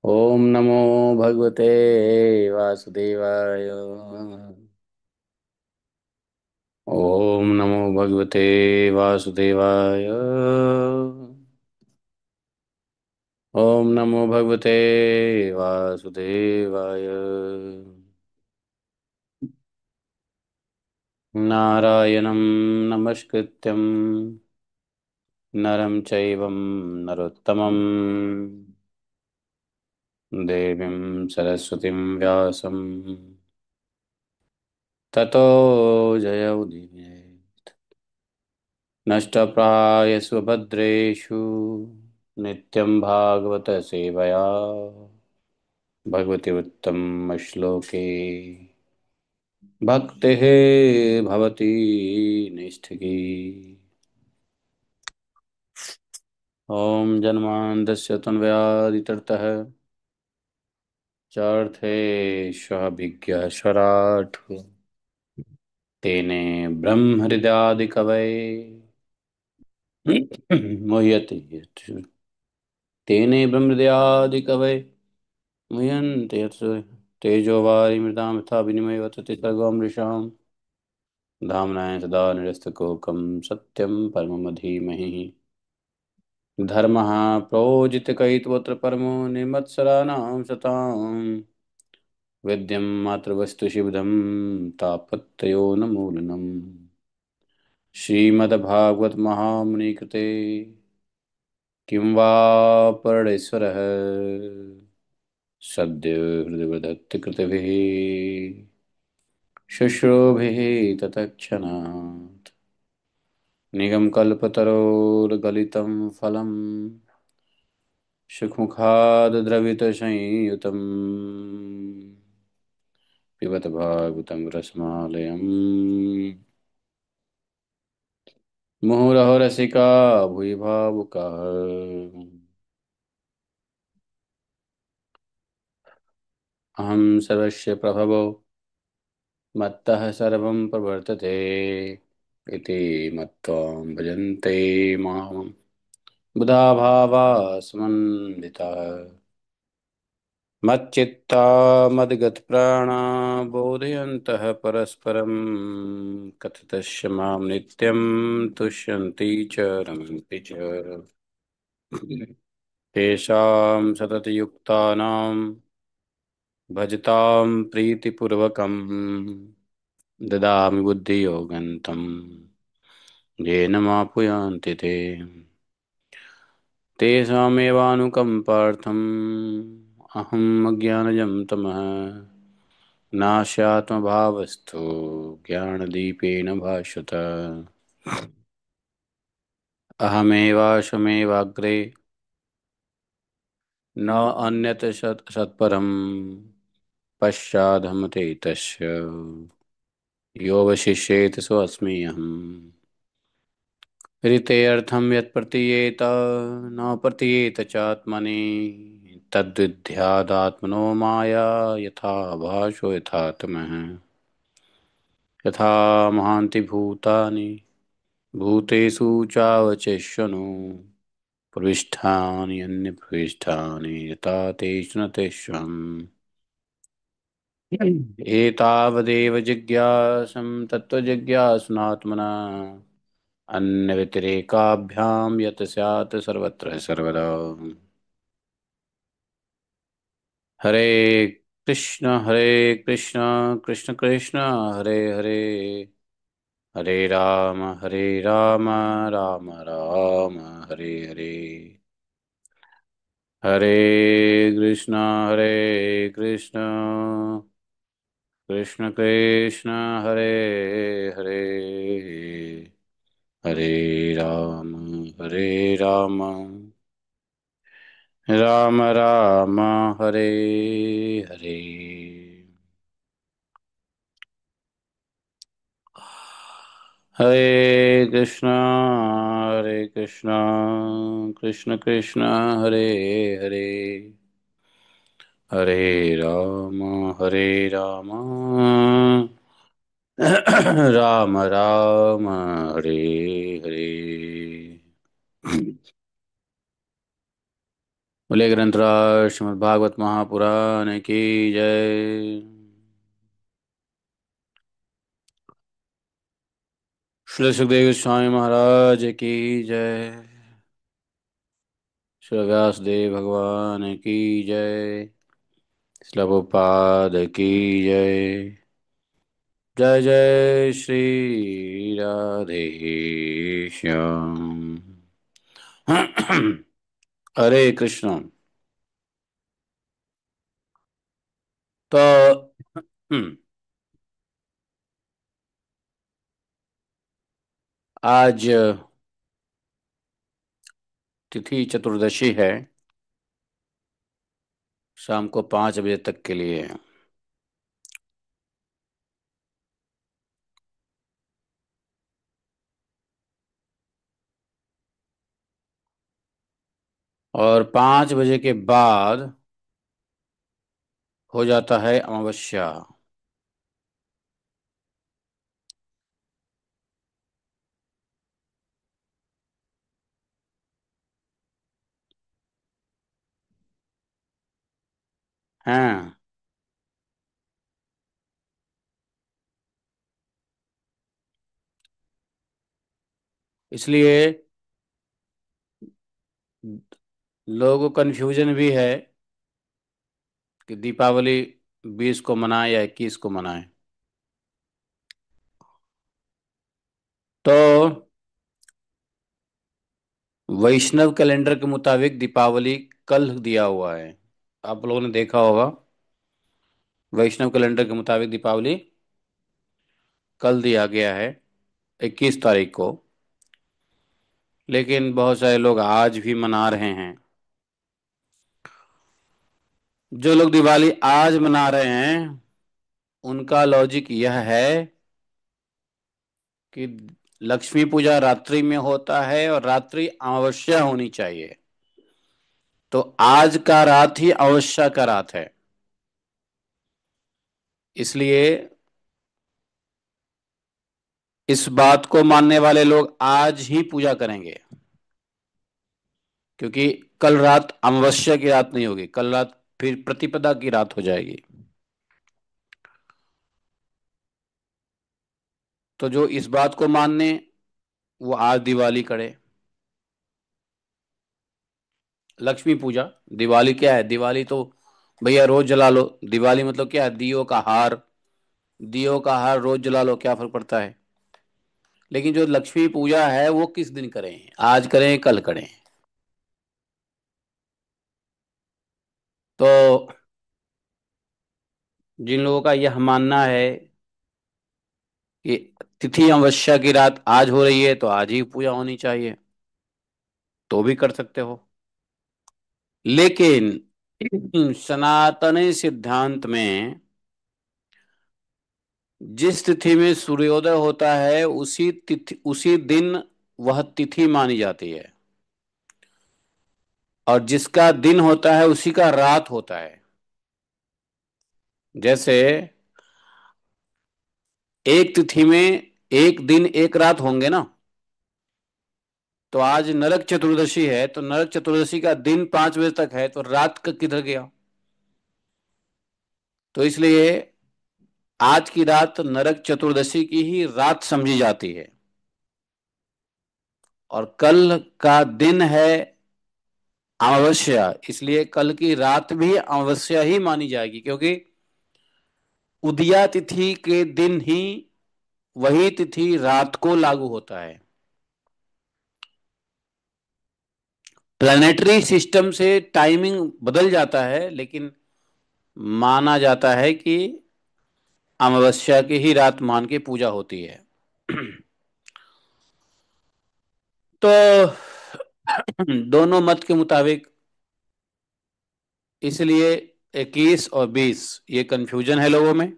ओम नमो भगवते वासुदेवाय। ओम नमो भगवते वासुदेवाय। ओम नमो भगवते वासुदेवाय। नारायणं नमस्कृत्यं नरं चैव नरोत्तमं देवीं सरस्वतीं व्यासं ततो जयमुदीरये। नष्टप्रायस्व भद्रेषु नित्यं भागवत सेवया भगवति उत्तमश्लोके भक्तिः भवति निष्ठिकी। ॐ जन्मान्दस्य तन्व्यादितरतः चार्थेष्वभिज्ञः स्वराट् तेने ब्रह्महृदादिकवये मुह्यते यत्। तेने ब्रह्महृदादिकवये मुह्यन्ते यत् तेजो वारिमृदां यथा विनिमयो वतते सर्वमृषाम् धाम्नाय सदा निरस्तकोकं सत्यं परमं धीमहि धर्मः प्रोजितकैतवोऽत्र परमो निर्मत्सराणां सताम् वेद्यं मातृवस्तु शिवदं तापत्रयोन्मूलनम् श्रीमद्भागवत महामुनि कृते किं वा परमेश्वरः सद्यो हृदयदत्त कृतभिः शुश्रूभिः ततक्षणात् निगमकल्पतरोर्गलितं फलं सुखमुखाद्रवितसंयुतं पिबत भागवतं रसमालयम् मुहुरहो रसिका भुवि भावुकाः। अहं सर्वस्य प्रभवो मत्तः सर्वं प्रवर्तते इति मत्वा भजन्ते मां बुधा भावा समन्विताः मच्चित्ता मद्गतप्राणा बोधयन्तः परस्परं कथयन्तः मां नित्यं तुष्यन्ति च रमन्ति च। तेषां सततयुक्तानां भजतां प्रीतिपूर्वकं ददामि बुद्धियोगं तं येन मापुयान्ति ते। तेषामेवानुकम्पार्थम् अहम् अज्ञानजं तमः नाशात्मभावस्थो ज्ञानदीपेन भास्वत। अहमेवाशमेवाग्रे न अन्यत् सत्परं पश्चादहमते तस्य योऽवशिष्येत सोऽस्मि अहम्। ऋतेऽर्थं यत् प्रतीयेत न प्रतीयेत चात्मनि तद्विद्यादात्मनो माया यथा भासो यथात्मः। यथा महान्ति भूतानि भूतेषु चावचेष्वनु प्रविष्टानि अन्यप्रविष्टानि यथा तेषु न तेष्वम्। एतावदेव जिज्ञासं तत्त्वजिज्ञासुनात्मना अन्यव्यतिरेकाभ्यां यत् स्यात् सर्वत्र सर्वदा। हरे कृष्ण कृष्ण कृष्ण हरे हरे हरे राम राम राम हरे हरे। हरे कृष्ण कृष्ण कृष्ण हरे हरे हरे हरे राम राम राम हरे हरे। हरे कृष्णा कृष्ण कृष्ण हरे हरे हरे राम राम राम हरे हरे। बोले ग्रंथराज श्रीमद् भागवत महापुराण की जय। श्री सुखदेव स्वामी महाराज की जय। श्री व्यास देव भगवान की जय। श्री प्रभुपाद की जय। जय जय श्री राधे श्याम। हरे कृष्ण। तो आज तिथि चतुर्दशी है। शाम को 5 बजे तक के लिए। और 5 बजे के बाद हो जाता है अमावस्या। हैं। इसलिए लोगों को कन्फ्यूजन भी है कि दीपावली 20 को मनाएं या 21 को मनाएं। तो वैष्णव कैलेंडर के मुताबिक दीपावली कल दिया हुआ है। आप लोगों ने देखा होगा। वैष्णव कैलेंडर के मुताबिक दीपावली कल दिया गया है, 21 तारीख को। लेकिन बहुत सारे लोग आज भी मना रहे हैं। जो लोग दिवाली आज मना रहे हैं उनका लॉजिक यह है कि लक्ष्मी पूजा रात्रि में होता है और रात्रि अमावस्या होनी चाहिए। तो आज का रात ही अमावस्या का रात है। इसलिए इस बात को मानने वाले लोग आज ही पूजा करेंगे, क्योंकि कल रात अमावस्या की रात नहीं होगी, कल रात फिर प्रतिपदा की रात हो जाएगी। तो जो इस बात को मानने, वो आज दिवाली करे। लक्ष्मी पूजा, दिवाली क्या है? दिवाली तो भैया रोज जला लो। दिवाली मतलब क्या है? दियों का हार। दियों का हार रोज जला लो, क्या फर्क पड़ता है? लेकिन जो लक्ष्मी पूजा है वो किस दिन करें? आज करें कल करें? तो जिन लोगों का यह मानना है कि तिथि अमावस्या की रात आज हो रही है तो आज ही पूजा होनी चाहिए, तो भी कर सकते हो। लेकिन सनातनी सिद्धांत में जिस तिथि में सूर्योदय होता है उसी तिथि उसी दिन वह तिथि मानी जाती है, और जिसका दिन होता है उसी का रात होता है। जैसे एक तिथि में एक दिन एक रात होंगे ना। तो आज नरक चतुर्दशी है तो नरक चतुर्दशी का दिन 5 बजे तक है, तो रात का किधर गया? तो इसलिए आज की रात नरक चतुर्दशी की ही रात समझी जाती है, और कल का दिन है अमावस्या। इसलिए कल की रात भी अमावस्या ही मानी जाएगी, क्योंकि उदया तिथि के दिन ही वही तिथि रात को लागू होता है। प्लानिटरी सिस्टम से टाइमिंग बदल जाता है, लेकिन माना जाता है कि अमावस्या की ही रात मान के पूजा होती है। तो दोनों मत के मुताबिक, इसलिए 21 और 20 ये कंफ्यूजन है लोगों में।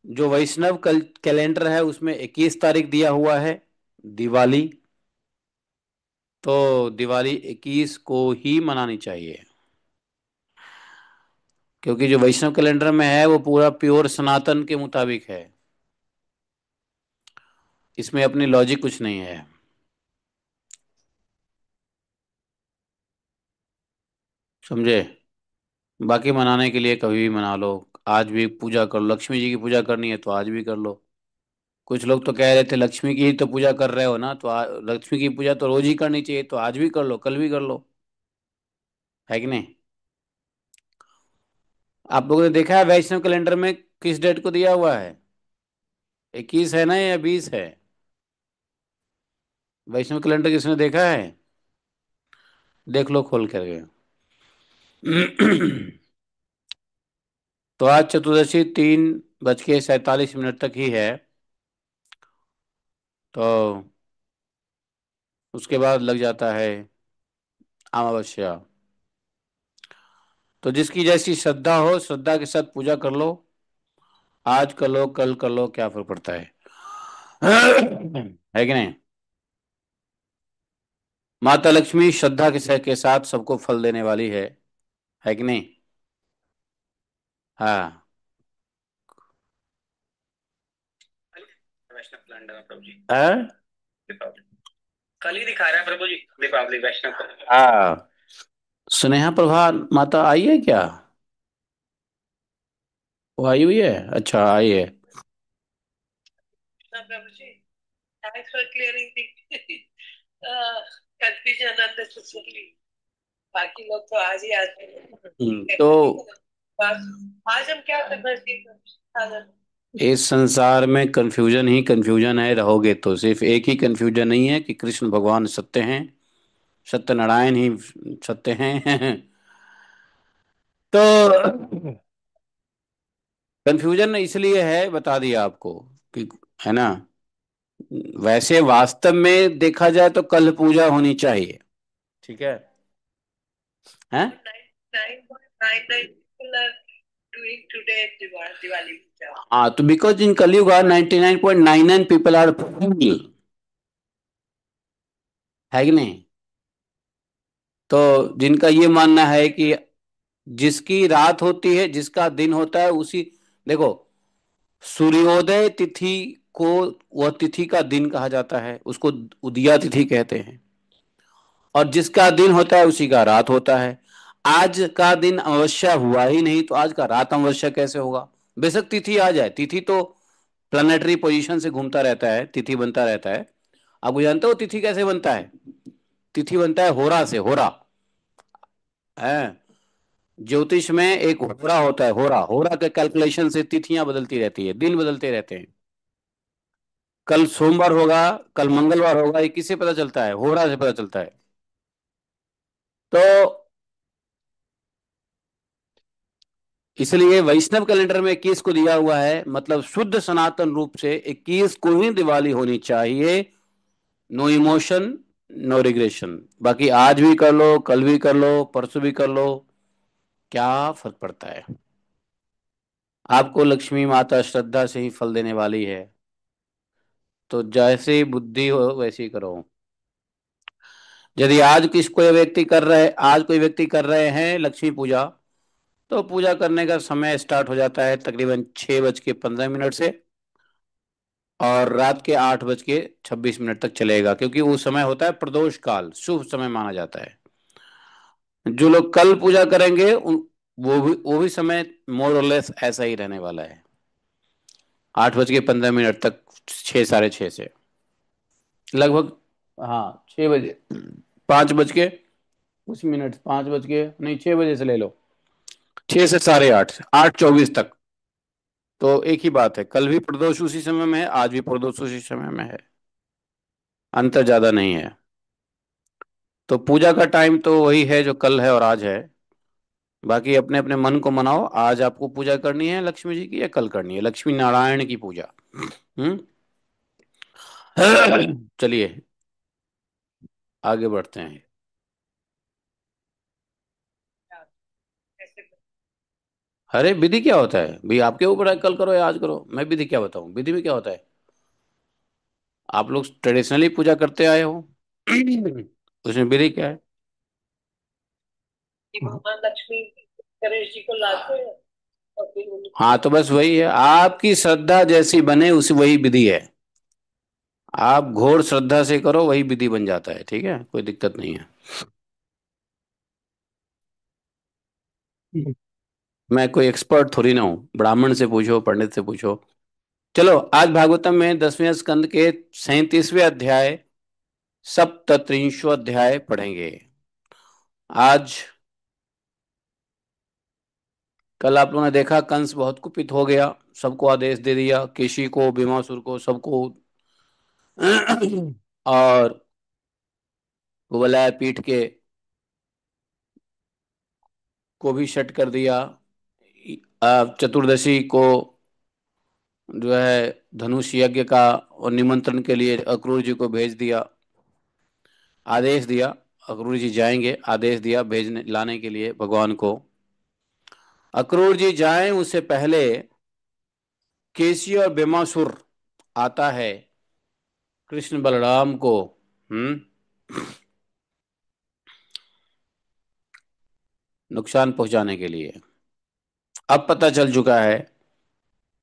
जो वैष्णव कैलेंडर है उसमें 21 तारीख दिया हुआ है दिवाली। तो दिवाली 21 को ही मनानी चाहिए, क्योंकि जो वैष्णव कैलेंडर में है वो पूरा प्योर सनातन के मुताबिक है। इसमें अपनी लॉजिक कुछ नहीं है। समझे? बाकी मनाने के लिए कभी भी मना लो। आज भी पूजा कर लो, लक्ष्मी जी की पूजा करनी है तो आज भी कर लो। कुछ लोग तो कह रहे थे लक्ष्मी की ही तो पूजा कर रहे हो ना, तो लक्ष्मी की पूजा तो रोज ही करनी चाहिए, तो आज भी कर लो, कल भी कर लो। है कि नहीं? आप लोगों ने देखा है वैष्णव कैलेंडर में किस डेट को दिया हुआ है? 21 है ना या 20 है? वैष्णव कैलेंडर किसने देखा है? देख लो खोल करके। तो आज चतुर्दशी 3:47 तक ही है। तो उसके बाद लग जाता है अमावस्या। तो जिसकी जैसी श्रद्धा हो, श्रद्धा के साथ पूजा कर लो। आज कर लो, कल कर लो, क्या फर्क पड़ता है? है कि नहीं? माता लक्ष्मी श्रद्धा के साथ सबको फल देने वाली है कि नहीं? हाँ। वैष्णव कैलेंडर में प्रभु जी। हाँ। दीपावली कल ही दिखा रहा है प्रभु जी, दीपावली वैष्णव कैलेंडर। हाँ। स्नेहा प्रभा माता आई है क्या? वो आई हुई है, अच्छा आई है। हाँ, Prabhu ji, thanks for clearing the confusion unnecessarily. बाकी लोग तो आज ही आते हैं। तो बस आज हम क्या करना चाहिए? इस संसार में कंफ्यूजन ही कंफ्यूजन है, रहोगे तो सिर्फ एक ही कंफ्यूजन नहीं है कि कृष्ण भगवान सत्य हैं, सत्यनारायण ही सत्य हैं। तो कंफ्यूजन इसलिए है, बता दिया आपको कि, है ना? वैसे वास्तव में देखा जाए तो कल पूजा होनी चाहिए। ठीक है? हैं? 9.99 दिवाली पूजा। हाँ, तो बिकॉज इन कलयुग 99.99 पीपल आर फूल। है कि नहीं? तो जिनका ये मानना है कि जिसकी रात होती है, जिसका दिन होता है, उसी, देखो, सूर्योदय तिथि को, वह तिथि का दिन कहा जाता है, उसको उदया तिथि कहते हैं। और जिसका दिन होता है उसी का रात होता है। आज का दिन अमावस्या हुआ ही नहीं, तो आज का रात अमावस्या कैसे होगा? बेशक तिथि आ जाए, तिथि तो प्लानिटरी पोजीशन से घूमता रहता है, तिथि बनता रहता है। आप जानते हो तिथि कैसे बनता है? तिथि बनता है होरा से, होरा है। ज्योतिष में एक होरा होता है, होरा, होरा के कैलकुलेशन से तिथियां बदलती रहती है, दिन बदलते रहते हैं। कल सोमवार होगा, कल मंगलवार होगा, ये किससे पता चलता है? होरा से पता चलता है। तो इसलिए वैष्णव कैलेंडर में 21 को दिया हुआ है, मतलब शुद्ध सनातन रूप से 21 को ही दिवाली होनी चाहिए। No emotion, no regression. बाकी आज भी कर लो, कल भी कर लो, परसों भी कर लो, क्या फर्क पड़ता है? आपको लक्ष्मी माता श्रद्धा से ही फल देने वाली है। तो जैसे बुद्धि हो वैसे ही करो। यदि आज कोई व्यक्ति कर रहे हैं लक्ष्मी पूजा, तो पूजा करने का समय स्टार्ट हो जाता है तकरीबन 6:15 से, और रात के 8:26 तक चलेगा, क्योंकि वो समय होता है प्रदोष काल, शुभ समय माना जाता है। जो लोग कल पूजा करेंगे वो भी समय मोर और लेस ऐसा ही रहने वाला है, 8:15 तक, 6, 6:30 से लगभग। हाँ, 6 बजे, 5 बज के कुछ मिनट, 5 बज के नहीं, 6 बजे से ले लो, 6 से 8:30, 8:24 तक। तो एक ही बात है, कल भी प्रदोष उसी समय में है, आज भी प्रदोष उसी समय में है, अंतर ज्यादा नहीं है। तो पूजा का टाइम तो वही है जो कल है और आज है। बाकी अपने अपने मन को मनाओ, आज आपको पूजा करनी है लक्ष्मी जी की या कल करनी है लक्ष्मी नारायण की पूजा। हम्म। चलिए आगे बढ़ते हैं। अरे विधि क्या होता है भाई? आपके ऊपर है, कल करो या आज करो, मैं विधि क्या बताऊं? विधि में क्या होता है? आप लोग ट्रेडिशनली पूजा करते आए हो। उसमें विधि क्या है? कि भगवान लक्ष्मी गणेश जी को लाते हैं और फिर हाँ, तो बस वही है, आपकी श्रद्धा जैसी बने उसी वही विधि है। आप घोर श्रद्धा से करो, वही विधि बन जाता है, ठीक है, कोई दिक्कत नहीं है। मैं कोई एक्सपर्ट थोड़ी ना हूँ, ब्राह्मण से पूछो, पंडित से पूछो। चलो, आज भागवतम में 10वें स्कंद के 37वें अध्याय, सप्तत्रिंशों अध्याय पढ़ेंगे आज। कल आप लोगों ने देखा, कंस बहुत कुपित हो गया, सबको आदेश दे दिया, केशी को, भीमासुर को, सबको। और कुवलय पीठ के को भी शट कर दिया। चतुर्दशी को जो है धनुष यज्ञ का और निमंत्रण के लिए अक्रूर जी को भेज दिया, आदेश दिया। अक्रूर जी जाएंगे, आदेश दिया भेजने लाने के लिए भगवान को। अक्रूर जी जाएं उससे पहले केसी और बेमासुर आता है कृष्ण बलराम को, हम्म नुकसान पहुंचाने के लिए। अब पता चल चुका है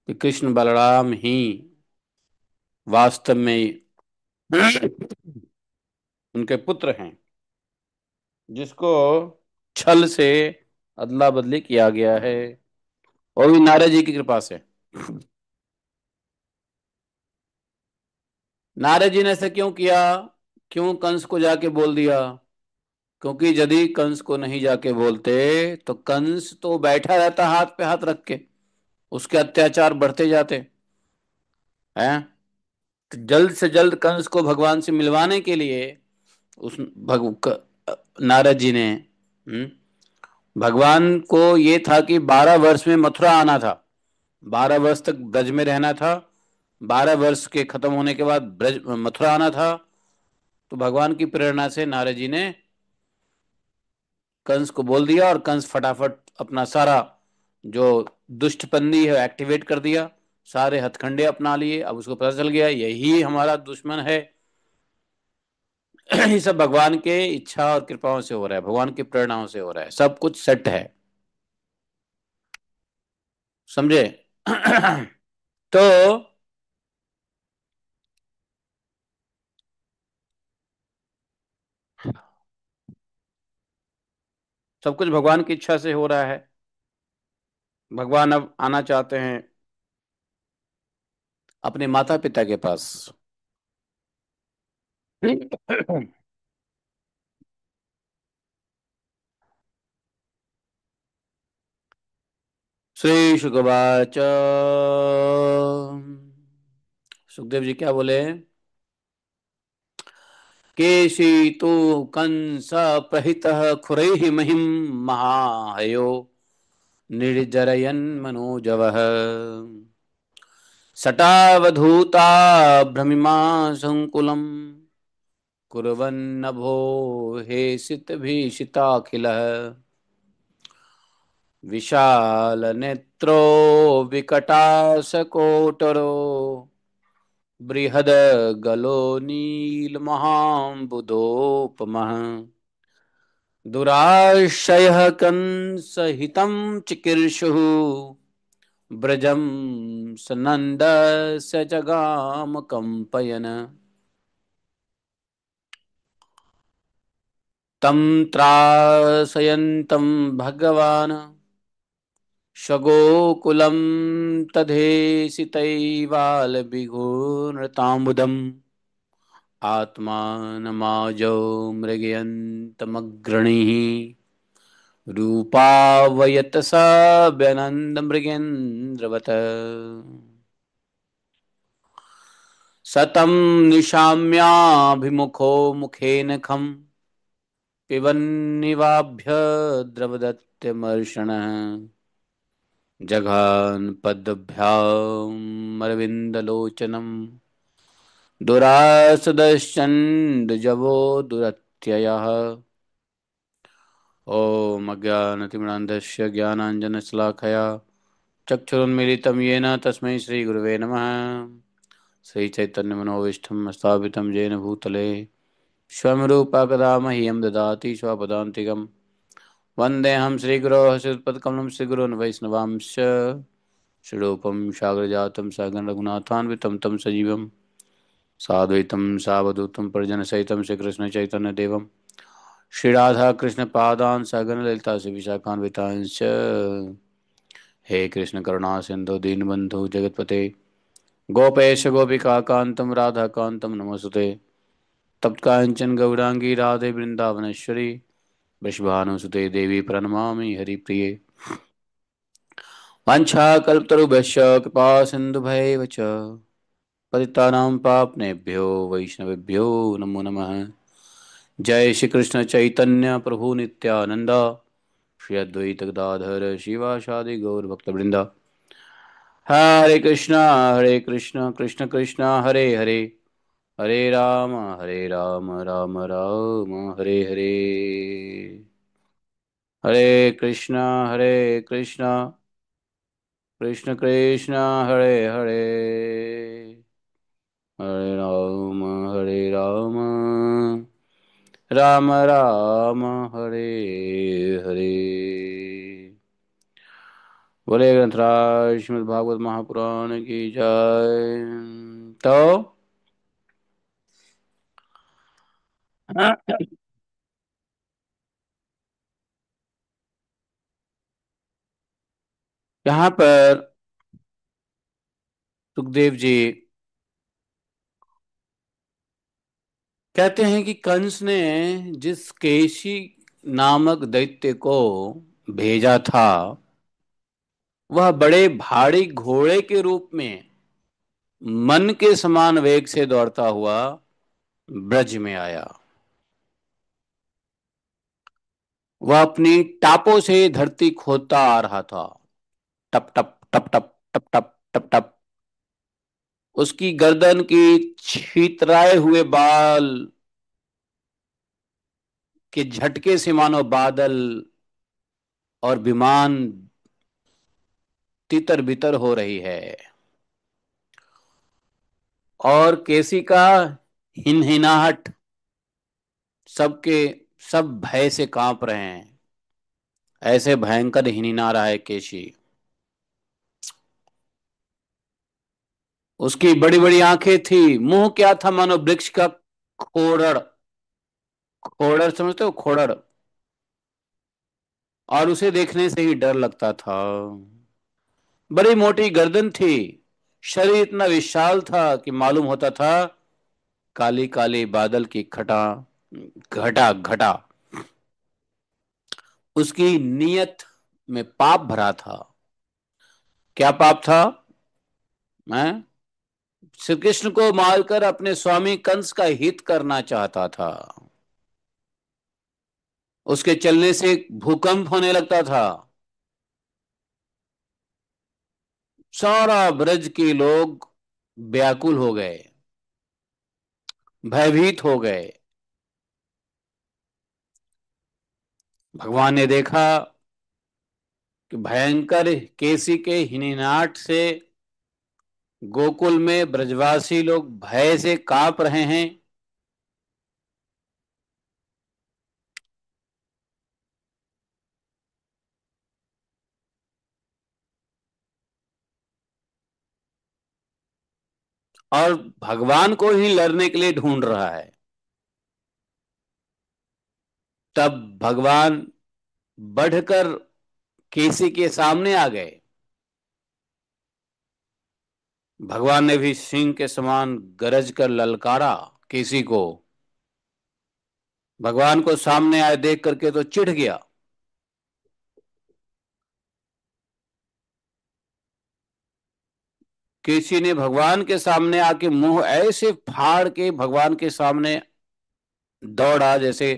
कि कृष्ण बलराम ही वास्तव में उनके पुत्र हैं, जिसको छल से अदला बदली किया गया है, और भी नारद जी की कृपा से। नारद जी ने ऐसा क्यों किया? क्यों कंस को जाके बोल दिया? क्योंकि यदि कंस को नहीं जाके बोलते तो कंस तो बैठा रहता हाथ पे हाथ रख के, उसके अत्याचार बढ़ते जाते हैं। तो जल्द से जल्द कंस को भगवान से मिलवाने के लिए उस नारद जी ने, भगवान को ये था कि 12 वर्ष में मथुरा आना था, 12 वर्ष तक ब्रज में रहना था, 12 वर्ष के खत्म होने के बाद ब्रज मथुरा आना था। तो भगवान की प्रेरणा से नारद जी ने कंस को बोल दिया, और कंस फटाफट अपना सारा जो दुष्टपंदी है एक्टिवेट कर दिया, सारे हथकंडे अपना लिए। अब उसको पता चल गया यही हमारा दुश्मन है। ये सब भगवान के इच्छा और कृपाओं से हो रहा है, भगवान की प्रेरणाओं से हो रहा है, सब कुछ सेट है। समझे? तो सब कुछ भगवान की इच्छा से हो रहा है। भगवान अब आना चाहते हैं अपने माता पिता के पास। श्री शुकवाच। सुखदेव जी क्या बोले? केशी तो कंस प्रहितः खुरैः महिं महाहयो निर्जरयन् मनोजवः सटावधूता भ्रमिमा संकुलम् कुर्वन्नभो हे सितभीषिताखिलः विशाल नेत्रो विकटासकोटरो बृहद गलो नीलमहाम्बुदोपमः दुराशयः कंसहितं चिकीर्षुः व्रजं सनन्दस्य जगाम कंपयन् तं त्रासयन्तं भगवान् स्वगोकुलं तदेशितैवालविघूर्णताम्बुदम् आत्मानमाजौ मृगयन्तमग्रणीः रूपावयतस व्यनन्दमृगेन्द्रवत् सतं निशाम्याभिमुखो मुखेन खं पिबन्निवाभ्यद्रवदत्यमर्षणः जघान्पद्भ्यामरविन्दलोचनं दुरासदश्चण्डजवो दुरत्ययः ॐ अज्ञानतिमिरान्धस्य ज्ञानाञ्जनशलाकया चक्षुरुन्मीलितं येन तस्मै श्रीगुरुवे नमः। श्रीचैतन्यमनोभीष्टं स्थापितं येन भूतले स्वयं रूपा कदा मह्यं ददाति स्वपदान्तिकं। वन्देऽहं श्रीगुरोः श्रीयुतपदकमलं श्रीगुरून् वैष्णवांश्च षडूपं सागरजातं सहगण रघुनाथान्वितं तं सजीवं साद्वैतं सावधूतं परिजनसहितं श्रीकृष्णचैतन्यदेवं श्री राधा कृष्ण पादान सगन ललिता से विशाखान्वितांश। हे कृष्ण करुणा सिंधु दीनबंधु जगतपते गोपेश गोपिका कांतम राधा कांतम नमोस्तुते। तप्त कांचन गौरांगी राधे वृंदावनेश्वरी वृषभानुसुते देवी प्रणमामि हरिप्रिये। वाञ्छाकल्पतरुभ्यश्च कृपा सिन्धुभैव च पतितानां पावनेभ्यो वैष्णवेभ्यो नमो नमः। जय श्री कृष्ण चैतन्य प्रभु नित्यानंद श्री अद्वैत गदाधर शिवासादि गौर भक्तवृंद। हरे कृष्ण कृष्ण कृष्ण हरे हरे हरे राम राम राम हरे हरे। हरे कृष्ण कृष्ण कृष्ण हरे हरे हरे राम राम राम हरे हरे। बोले ग्रंथराज श्रीमद् भागवत महापुराण की जय। तो यहाँ पर सुखदेव जी कहते हैं कि कंस ने जिस केशी नामक दैत्य को भेजा था वह बड़े भारी घोड़े के रूप में मन के समान वेग से दौड़ता हुआ ब्रज में आया। वह अपनी टापों से धरती खोदता आ रहा था। टप टप टप टप टप टप टप टप। उसकी गर्दन की छितराए हुए बाल के झटके से मानो बादल और विमान तितर बितर हो रही है। और केसी का हिनहिनाहट सबके सब भय से कांप रहे हैं। ऐसे भयंकर हिनहिना रहा है केशी। उसकी बड़ी बड़ी आंखें थी। मुंह क्या था मानो वृक्ष का खोड़ड़। खोड़ड़ समझते हो खोड़ड़। और उसे देखने से ही डर लगता था। बड़ी मोटी गर्दन थी। शरीर इतना विशाल था कि मालूम होता था काली काली बादल की खटा घटा घटा। उसकी नीयत में पाप भरा था। क्या पाप था? मैं श्री कृष्ण को मारकर अपने स्वामी कंस का हित करना चाहता था। उसके चलने से भूकंप होने लगता था। सारा ब्रज के लोग व्याकुल हो गए, भयभीत हो गए। भगवान ने देखा कि भयंकर केसी के हिनहिनाट से गोकुल में ब्रजवासी लोग भय से कांप रहे हैं। और भगवान को ही लड़ने के लिए ढूंढ रहा है। तब भगवान बढ़कर केसी के सामने आ गए। भगवान ने भी सिंह के समान गरज कर ललकारा केसी को। भगवान को सामने आए देख करके तो चिढ़ गया। केसी ने भगवान के सामने आके मुंह ऐसे फाड़ के भगवान के सामने दौड़ा जैसे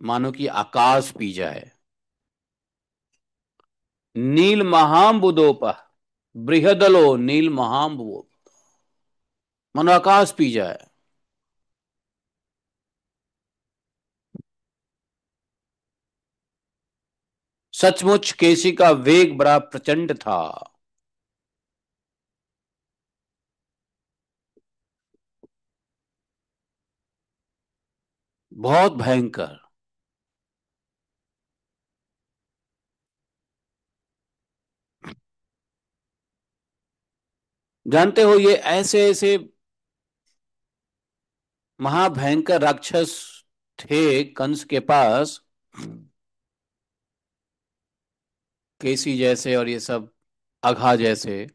मानो कि आकाश पी जाए। नील महाम्बुदोपह बृहदलो नील महाम्बु मानो आकाश पी जाए। सचमुच केसी का वेग बड़ा प्रचंड था। बहुत भयंकर। जानते हो ये ऐसे ऐसे महाभयंकर राक्षस थे कंस के पास केसी जैसे और ये सब अघा जैसे,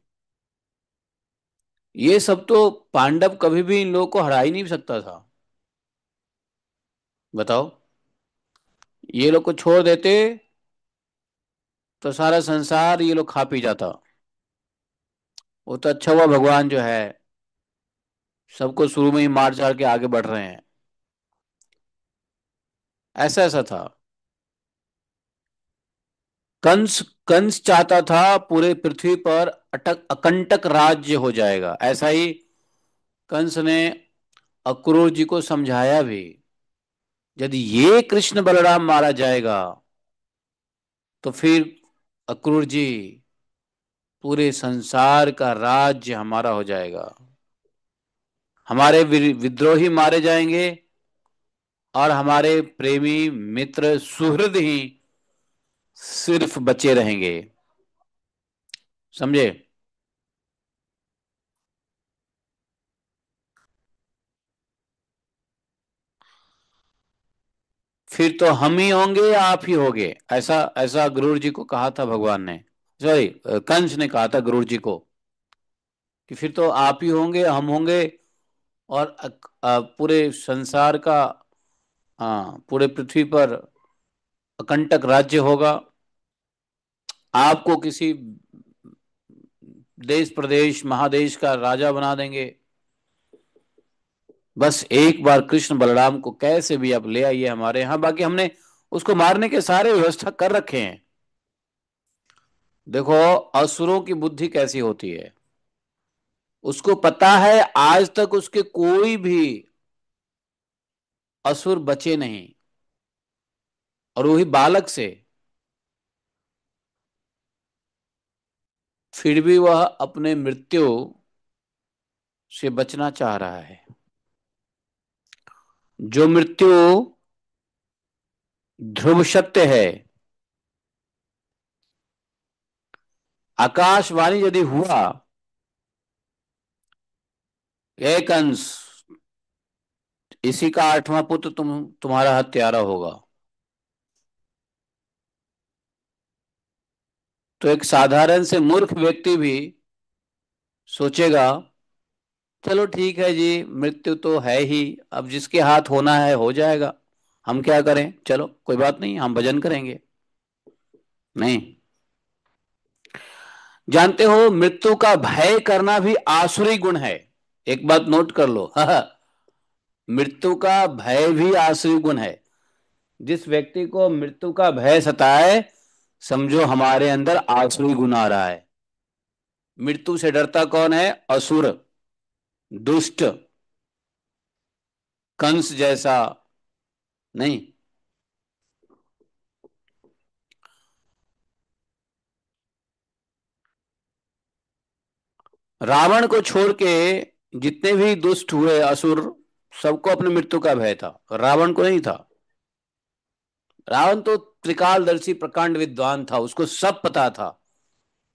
ये सब तो पांडव कभी भी इन लोगों को हरा ही नहीं सकता था। बताओ, ये लोग को छोड़ देते तो सारा संसार ये लोग खा पी जाता। वो तो अच्छा हुआ भगवान जो है सबको शुरू में ही मार चार के आगे बढ़ रहे हैं। ऐसा ऐसा था। कंस कंस चाहता था पूरे पृथ्वी पर अटक अकंटक राज्य हो जाएगा। ऐसा ही कंस ने अक्रूर जी को समझाया भी, यदि ये कृष्ण बलराम मारा जाएगा तो फिर अक्रूर जी पूरे संसार का राज्य हमारा हो जाएगा। हमारे विद्रोही मारे जाएंगे और हमारे प्रेमी मित्र सुहृद ही सिर्फ बचे रहेंगे। समझे? फिर तो हम ही होंगे या आप ही होंगे, ऐसा ऐसा गुरु जी को कहा था भगवान ने। सॉरी, कंस ने कहा था गुरु जी को कि फिर तो आप ही होंगे, हम होंगे, और पूरे संसार का, हाँ, पूरे पृथ्वी पर अकंटक राज्य होगा। आपको किसी देश प्रदेश महादेश का राजा बना देंगे। बस एक बार कृष्ण बलराम को कैसे भी आप ले आइए हमारे यहाँ, बाकी हमने उसको मारने के सारे व्यवस्था कर रखे हैं। देखो, असुरों की बुद्धि कैसी होती है, उसको पता है आज तक उसके कोई भी असुर बचे नहीं, और वही बालक से, फिर भी वह अपने मृत्यु से बचना चाह रहा है। जो मृत्यु ध्रुव सत्य है, आकाशवाणी यदि हुआ, हे कंस, इसी का आठवां पुत्र तुम्हारा हत्यारा होगा, तो एक साधारण से मूर्ख व्यक्ति भी सोचेगा, चलो ठीक है जी, मृत्यु तो है ही, अब जिसके हाथ होना है हो जाएगा, हम क्या करें, चलो कोई बात नहीं, हम भजन करेंगे। नहीं, जानते हो मृत्यु का भय करना भी आसुरी गुण है। एक बात नोट कर लो मृत्यु का भय भी आसुरी गुण है। जिस व्यक्ति को मृत्यु का भय सताए, समझो हमारे अंदर आसुरी गुण आ रहा है। मृत्यु से डरता कौन है? असुर, दुष्ट, कंस जैसा नहीं। रावण को छोड़ के जितने भी दुष्ट हुए असुर, सबको अपनी मृत्यु का भय था, रावण को नहीं था। रावण तो त्रिकालदर्शी प्रकांड विद्वान था, उसको सब पता था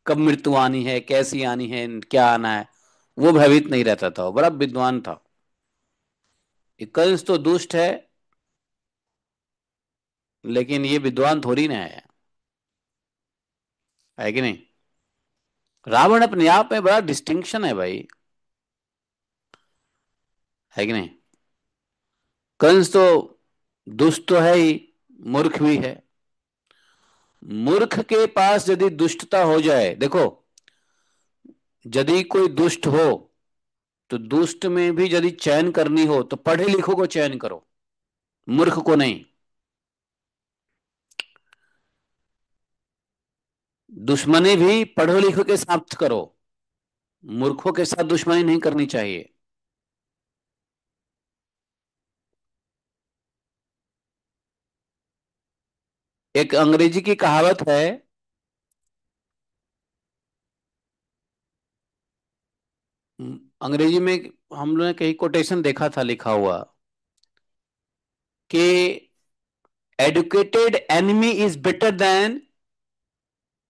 कब मृत्यु आनी है, कैसी आनी है, क्या आना है। वो भयभीत नहीं रहता था, वो बड़ा विद्वान था। ये कंस तो दुष्ट है, लेकिन ये विद्वान थोड़ी ना है कि नहीं? रावण अपने आप में बड़ा डिस्टिंक्शन है भाई, है कि नहीं? कंस तो दुष्ट तो है ही, मूर्ख भी है। मूर्ख के पास यदि दुष्टता हो जाए, देखो, यदि कोई दुष्ट हो तो दुष्ट में भी यदि चयन करनी हो तो पढ़े लिखो को चयन करो, मूर्ख को नहीं। दुश्मनी भी पढ़ो लिखो के साथ करो, मूर्खों के साथ दुश्मनी नहीं करनी चाहिए। एक अंग्रेजी की कहावत है, अंग्रेजी में हम लोगों ने कहीं कोटेशन देखा था लिखा हुआ कि educated enemy is better then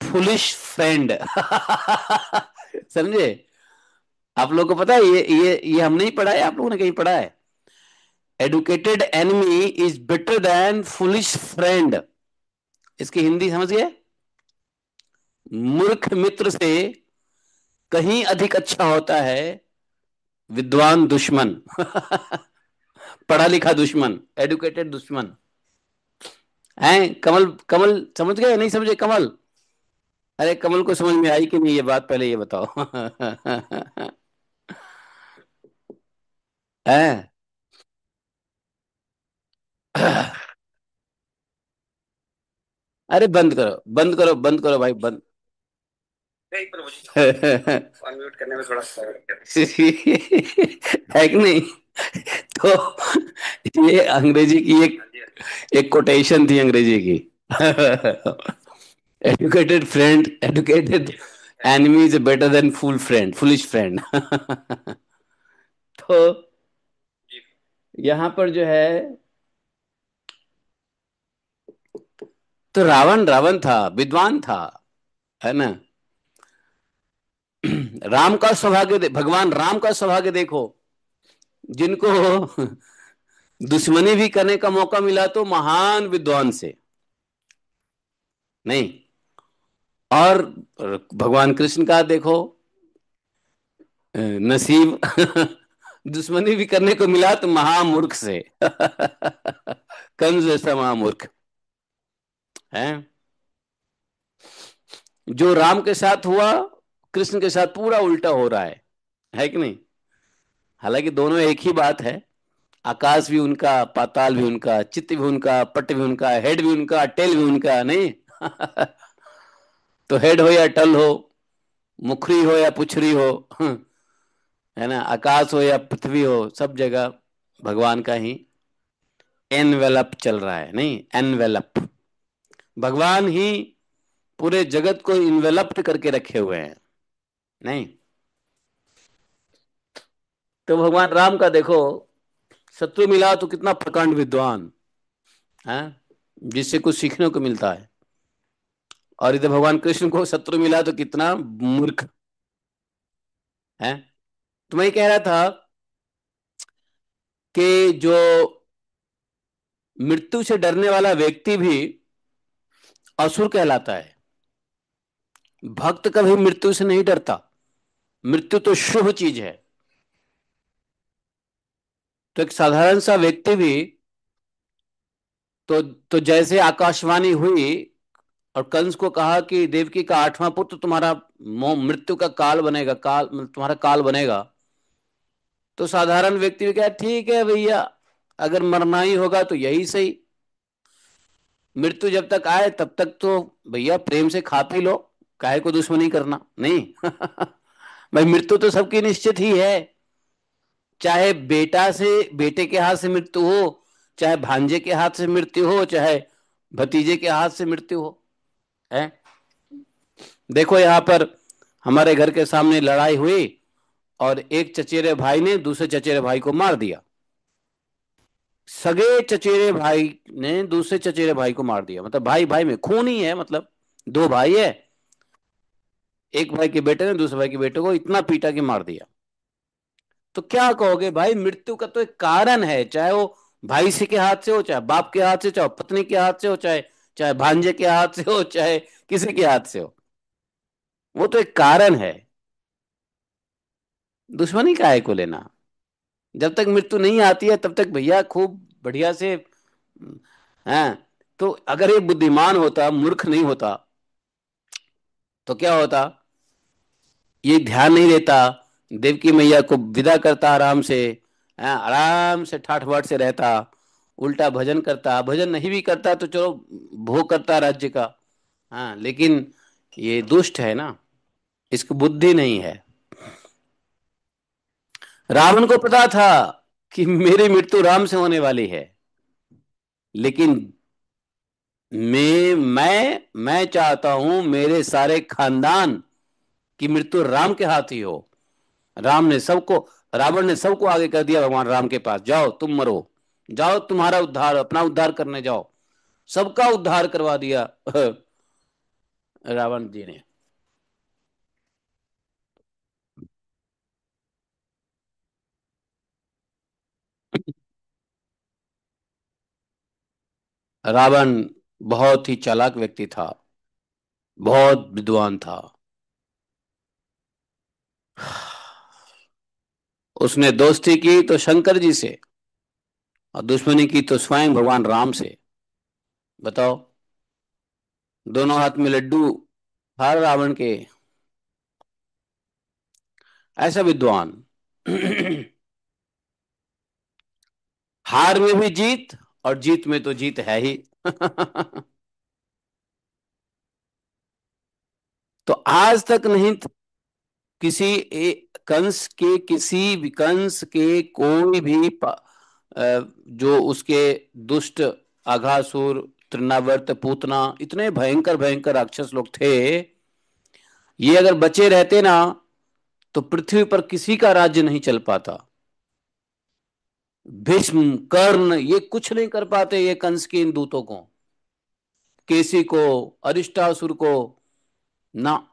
foolish friend समझे? आप लोगों को पता है, ये हम नहीं पढ़ा है, आप लोगों ने कहीं पढ़ा है educated enemy is better then foolish friend. इसकी हिंदी समझ गए? मूर्ख मित्र से कहीं अधिक अच्छा होता है विद्वान दुश्मन। पढ़ा लिखा दुश्मन, एडुकेटेड दुश्मन। हैं कमल? कमल समझ गए नहीं समझे कमल? अरे कमल को समझ में आई कि नहीं ये बात, पहले ये बताओ। हैं? अरे बंद करो, बंद करो, बंद करो भाई, बंद। नहीं, पर मुझे अनम्यूट करने में थोड़ा है कि नहीं? तो ये अंग्रेजी की एक एक कोटेशन थी अंग्रेजी की। Educated friend, educated enemy is better than fool friend, foolish friend. तो यहाँ पर जो है, तो रावण रावण था, विद्वान था, है ना? राम का सौभाग्य भगवान राम का सौभाग्य देखो, जिनको दुश्मनी भी करने का मौका मिला तो महान विद्वान से, नहीं। और भगवान कृष्ण का देखो नसीब। दुश्मनी भी करने को मिला तो महामूर्ख से। कंस जैसा महामूर्ख है। जो राम के साथ हुआ, कृष्ण के साथ पूरा उल्टा हो रहा है कि नहीं? हालांकि दोनों एक ही बात है। आकाश भी उनका, पाताल भी उनका, चित्त भी उनका, पट भी उनका, हेड भी उनका, टेल भी उनका, नहीं। तो हेड हो या टल हो, मुखरी हो या पुछरी हो, है ना, आकाश हो या पृथ्वी हो, सब जगह भगवान का ही एनवेलप चल रहा है, नहीं, एनवेलप। भगवान ही पूरे जगत को इन्वेलप्ड करके रखे हुए हैं, नहीं। तो भगवान राम का देखो, शत्रु मिला तो कितना प्रकांड विद्वान है, जिससे कुछ सीखने को मिलता है। और इधर भगवान कृष्ण को शत्रु मिला तो कितना मूर्ख है। तो मैं ये कह रहा था कि जो मृत्यु से डरने वाला व्यक्ति भी असुर कहलाता है। भक्त कभी मृत्यु से नहीं डरता। मृत्यु तो शुभ चीज है। तो एक साधारण सा व्यक्ति भी, तो जैसे आकाशवाणी हुई और कंस को कहा कि देवकी का 8वां पुत्र तुम्हारा मृत्यु का काल बनेगा, काल तुम्हारा काल बनेगा। तो साधारण व्यक्ति भी कहा ठीक है भैया, अगर मरना ही होगा तो यही सही। मृत्यु जब तक आए तब तक तो भैया प्रेम से खा पी लो, काहे को दुश्मनी करना, नहीं। भाई मृत्यु तो सबकी निश्चित ही है। चाहे बेटा से, बेटे के हाथ से मृत्यु हो, चाहे भांजे के हाथ से मृत्यु हो, चाहे भतीजे के हाथ से मृत्यु हो, है। देखो यहाँ पर हमारे घर के सामने लड़ाई हुई और एक चचेरे भाई ने दूसरे चचेरे भाई को मार दिया। सगे चचेरे भाई ने दूसरे चचेरे भाई को मार दिया, मतलब भाई भाई में खून ही है, मतलब दो भाई है, एक भाई के बेटे ने दूसरे भाई के बेटे को इतना पीटा कि मार दिया। तो क्या कहोगे भाई, मृत्यु का तो एक कारण है, चाहे वो भाई से के हाथ से हो, चाहे बाप के हाथ से, चाहे पत्नी के हाथ से हो, चाहे चाहे भांजे के हाथ से हो, चाहे किसी के हाथ से हो, वो तो एक कारण है। दुश्मनी काहे को लेना? जब तक मृत्यु नहीं आती है तब तक भैया खूब बढ़िया से, हाँ। तो अगर ये बुद्धिमान होता, मूर्ख नहीं होता, तो क्या होता? ये ध्यान नहीं देता, देवकी मैया को विदा करता आराम से, हाँ, आराम से ठाठ बाट से रहता, उल्टा भजन करता, भजन नहीं भी करता तो चलो भोग करता राज्य का। हाँ, लेकिन ये दुष्ट है ना, इसको बुद्धि नहीं है। रावण को पता था कि मेरी मृत्यु राम से होने वाली है, लेकिन मैं चाहता हूं मेरे सारे खानदान की मृत्यु राम के हाथ ही हो। राम ने सबको, रावण ने सबको आगे कर दिया भगवान राम के पास, जाओ तुम मरो, जाओ तुम्हारा उद्धार, अपना उद्धार करने जाओ। सबका उद्धार करवा दिया रावण जी ने। रावण बहुत ही चालाक व्यक्ति था, बहुत विद्वान था। उसने दोस्ती की तो शंकर जी से, और दुश्मनी की तो स्वयं भगवान राम से। बताओ, दोनों हाथ में लड्डू हर रावण के। ऐसा विद्वान। हार में भी जीत, और जीत में तो जीत है ही। तो आज तक नहीं किसी कंस के, किसी भी कंस के कोई भी जो उसके दुष्ट अघासुर, तृणावर्त, पूतना, इतने भयंकर भयंकर राक्षस लोग थे, ये अगर बचे रहते ना तो पृथ्वी पर किसी का राज्य नहीं चल पाता। भीष्म, कर्ण, ये कुछ नहीं कर पाते ये कंस के इन दूतों को, केसी को, अरिष्टासुर को, ना।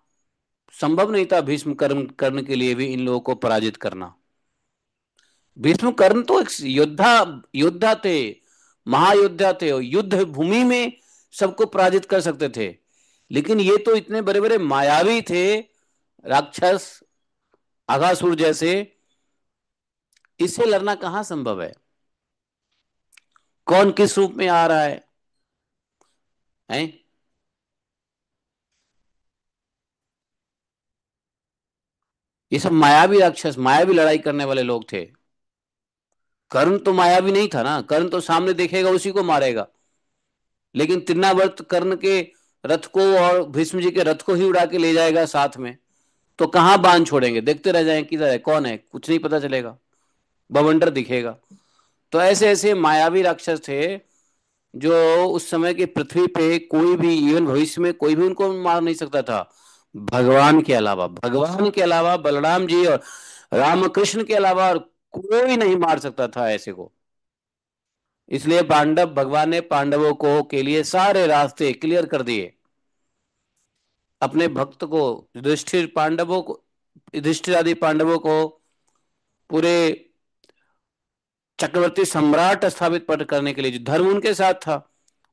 संभव नहीं था भीष्म कर्ण कर्ण के लिए भी इन लोगों को पराजित करना। भीष्म कर्ण तो एक योद्धा योद्धा थे, महायोद्धा थे, और युद्ध भूमि में सबको पराजित कर सकते थे। लेकिन ये तो इतने बड़े बड़े मायावी थे, राक्षस, अघासुर जैसे, इससे लड़ना कहाँ संभव है। कौन किस रूप में आ रहा है? ये सब मायावी राक्षस, मायावी लड़ाई करने वाले लोग थे। कर्ण तो मायावी नहीं था ना, कर्ण तो सामने देखेगा उसी को मारेगा। लेकिन तिन्नावर्त कर्ण के रथ को और भीष्म जी के रथ को ही उड़ा के ले जाएगा साथ में। तो कहां बांध छोड़ेंगे, देखते रह जाएं किधर है कौन है, कुछ नहीं पता चलेगा, बवंडर दिखेगा। तो ऐसे ऐसे मायावी राक्षस थे जो उस समय की पृथ्वी पे कोई भी, इवन भविष्य में कोई भी उनको मार नहीं सकता था, भगवान के अलावा। भगवान के अलावा, बलराम जी और रामकृष्ण के अलावा और कोई नहीं मार सकता था ऐसे को। इसलिए पांडव, भगवान ने पांडवों को के लिए सारे रास्ते क्लियर कर दिए। अपने भक्त को, युधिष्ठिर पांडवों को, युधिष्ठिर आदि पांडवों को पूरे चक्रवर्ती सम्राट स्थापित पर करने के लिए, जो धर्म उनके साथ था,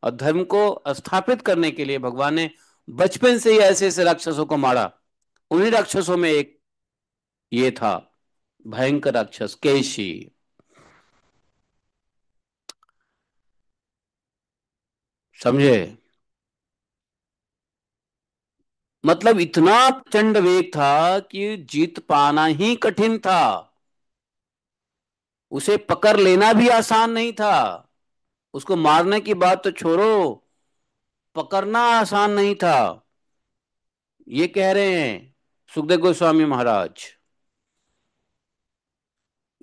और धर्म को स्थापित करने के लिए भगवान ने बचपन से ही ऐसे ऐसे राक्षसों को मारा। उन्हीं राक्षसों में एक ये था, भयंकर राक्षस केशी। समझे? मतलब इतना प्रचंड वेग था कि जीत पाना ही कठिन था। उसे पकड़ लेना भी आसान नहीं था। उसको मारने की बात तो छोड़ो, पकड़ना आसान नहीं था। ये कह रहे हैं सुखदेव गोस्वामी महाराज।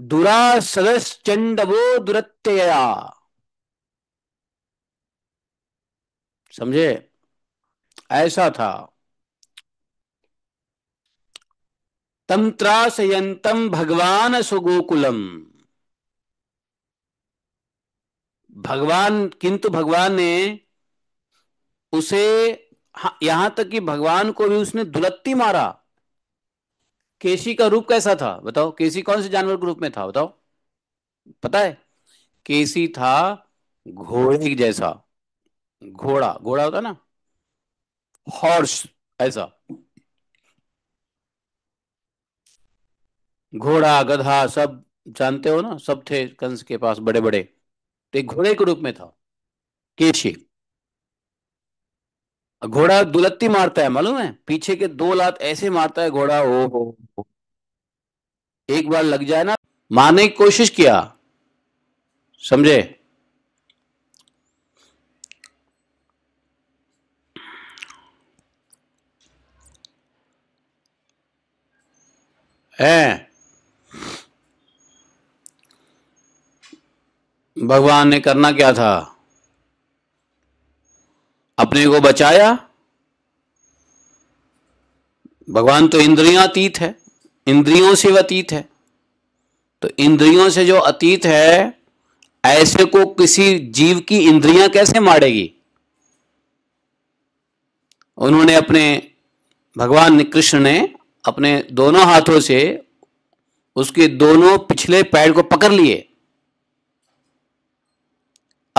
दुरासदश्चंडवो दुरत्यया। समझे? ऐसा था। तम त्रासयन्तम भगवान सुगोकुलम। भगवान, किंतु भगवान ने उसे, हाँ, यहां तक कि भगवान को भी उसने दुलत्ती मारा। केसी का रूप कैसा था बताओ? केसी कौन से जानवर के रूप में था बताओ? पता है? केसी था घोड़े जैसा। घोड़ा, घोड़ा होता ना, हॉर्स, ऐसा। घोड़ा, गधा, सब जानते हो ना, सब थे कंस के पास बड़े बड़े। तो एक घोड़े के रूप में था केशी। घोड़ा दुलत्ती मारता है, मालूम है? पीछे के दो लात ऐसे मारता है घोड़ा, ओ हो। एक बार लग जाए ना, मारने की कोशिश किया। समझे? है। भगवान ने करना क्या था? अपने को बचाया। भगवान तो इंद्रियां अतीत है, इंद्रियों से अतीत है। तो इंद्रियों से जो अतीत है, ऐसे को किसी जीव की इंद्रियां कैसे मारेगी? उन्होंने अपने, भगवान कृष्ण ने अपने दोनों हाथों से उसके दोनों पिछले पैर को पकड़ लिए,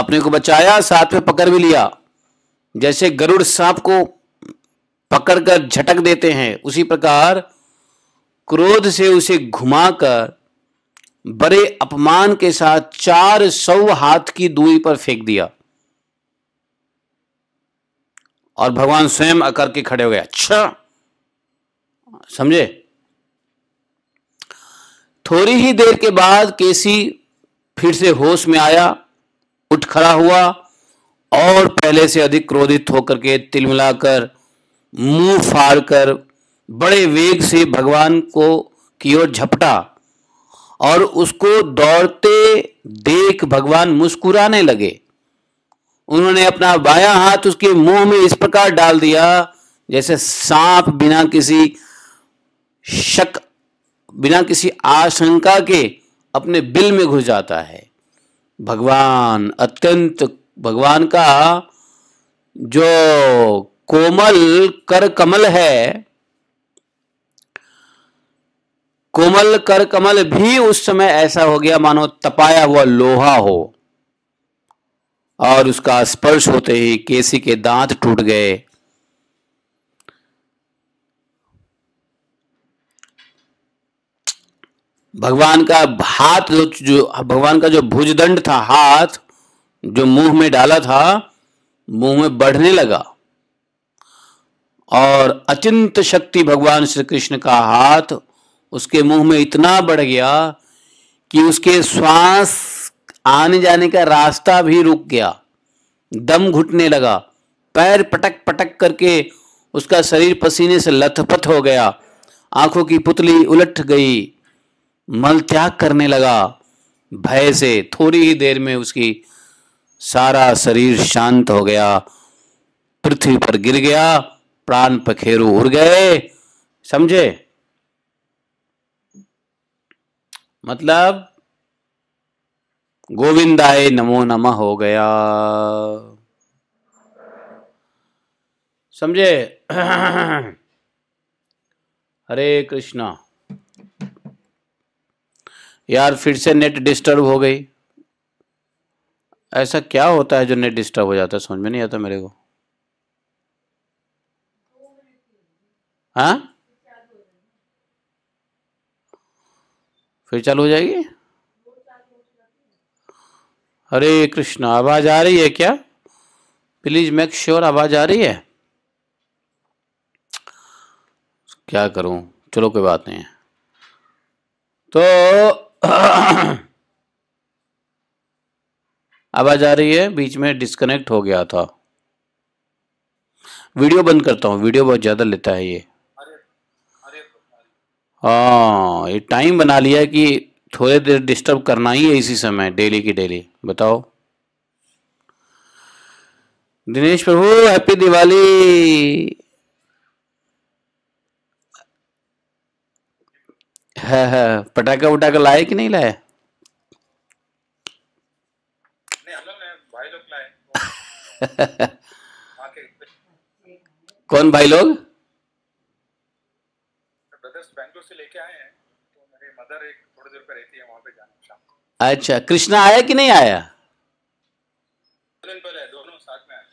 अपने को बचाया, साथ में पकड़ भी लिया। जैसे गरुड़ सांप को पकड़कर झटक देते हैं, उसी प्रकार क्रोध से उसे घुमाकर बड़े अपमान के साथ 400 हाथ की दूरी पर फेंक दिया। और भगवान स्वयं आकर के खड़े हो गए। अच्छा, समझे? थोड़ी ही देर के बाद केसी फिर से होश में आया, उठ खड़ा हुआ और पहले से अधिक क्रोधित होकर के तिलमिलाकर मुंह फाड़कर बड़े वेग से भगवान को की ओर झपटा और उसको दौड़ते देख भगवान मुस्कुराने लगे। उन्होंने अपना बायां हाथ उसके मुंह में इस प्रकार डाल दिया जैसे सांप बिना किसी शक, बिना किसी आशंका के अपने बिल में घुस जाता है। भगवान अत्यंत, भगवान का जो कोमल कर कमल है, कोमल कर कमल भी उस समय ऐसा हो गया मानो तपाया हुआ लोहा हो, और उसका स्पर्श होते ही केसी के दांत टूट गए। भगवान का हाथ जो भगवान का जो भुजदंड था, हाथ जो मुंह में डाला था, मुंह में बढ़ने लगा और अचिंत शक्ति भगवान श्री कृष्ण का हाथ उसके मुंह में इतना बढ़ गया कि उसके श्वास आने जाने का रास्ता भी रुक गया, दम घुटने लगा, पैर पटक पटक करके उसका शरीर पसीने से लथपथ हो गया, आंखों की पुतली उलट गई, मल त्याग करने लगा भय से। थोड़ी ही देर में उसकी सारा शरीर शांत हो गया, पृथ्वी पर गिर गया, प्राण पखेरु उड़ गए। समझे? मतलब गोविंदाय नमो नमः हो गया। समझे? हरे कृष्णा। यार फिर से नेट डिस्टर्ब हो गई। ऐसा क्या होता है जो नेट डिस्टर्ब हो जाता है, समझ में नहीं आता मेरे को। हाँ, फिर चालू हो जाएगी। हरे कृष्णा। आवाज आ रही है क्या? प्लीज मेक श्योर आवाज आ रही है। क्या करूं, चलो कोई बात नहीं है। तो आवाज आ रही है, बीच में डिस्कनेक्ट हो गया था। वीडियो बंद करता हूँ, वीडियो बहुत ज्यादा लेता है ये। हाँ, ये टाइम बना लिया कि थोड़े देर डिस्टर्ब करना ही है इसी समय, डेली की डेली। बताओ दिनेश प्रभु, हैप्पी दिवाली। है पटाखा वटाखा लाए कि नहीं लाए? भाई लोग लाए। कौन भाई लोग? ब्रदर्स बैंगलोर से लेके आए हैं, तो मेरी मदर एक थोड़ी देर पे रहती है, वहां पे जाना शाम को। अच्छा, कृष्णा आया कि नहीं आया? दिन पहले दोनों साथ में आए।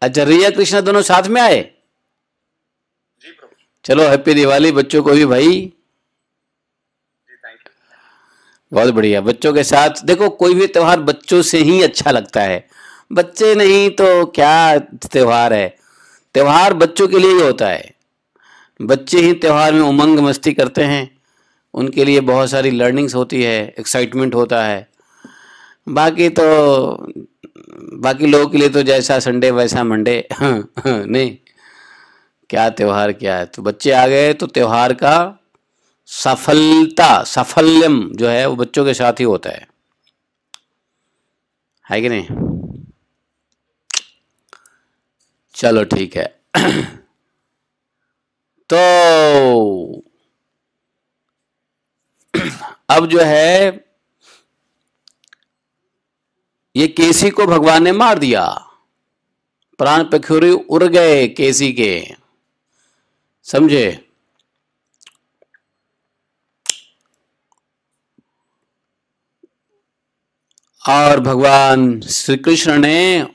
अच्छा, रिया कृष्णा दोनों साथ में आए? जी प्रभु। चलो हैप्पी दिवाली बच्चों को भी भाई। जी थैंक यू। बहुत बढ़िया। बच्चों के साथ देखो, कोई भी त्योहार बच्चों से ही अच्छा लगता है। बच्चे नहीं तो क्या त्योहार है? त्योहार बच्चों के लिए ही होता है। बच्चे ही त्योहार में उमंग मस्ती करते हैं, उनके लिए बहुत सारी लर्निंग्स होती है, एक्साइटमेंट होता है। बाकी तो बाकी लोगों के लिए तो जैसा संडे वैसा मंडे। नहीं, क्या त्योहार क्या है। तो बच्चे आ गए तो त्योहार का साफल्यम जो है वो बच्चों के साथ ही होता है कि नहीं? चलो ठीक है। तो अब जो है ये केसी को भगवान ने मार दिया, प्राण पखेरु उड़ गए केसी के। समझे? और भगवान श्री कृष्ण ने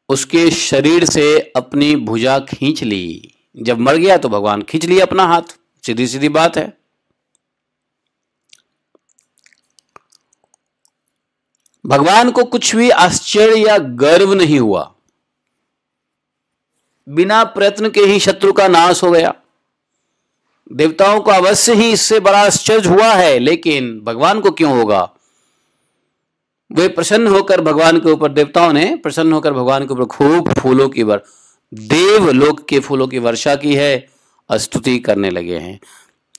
उसके शरीर से अपनी भुजा खींच ली। जब मर गया तो भगवान खींच लिया अपना हाथ, सीधी सीधी बात है। भगवान को कुछ भी आश्चर्य या गर्व नहीं हुआ, बिना प्रयत्न के ही शत्रु का नाश हो गया। देवताओं को अवश्य ही इससे बड़ा आश्चर्य हुआ है, लेकिन भगवान को क्यों होगा? वे प्रसन्न होकर भगवान के ऊपर, देवताओं ने प्रसन्न होकर भगवान के ऊपर खूब फूलों की देवलोक के फूलों की वर्षा की है, स्तुति करने लगे हैं।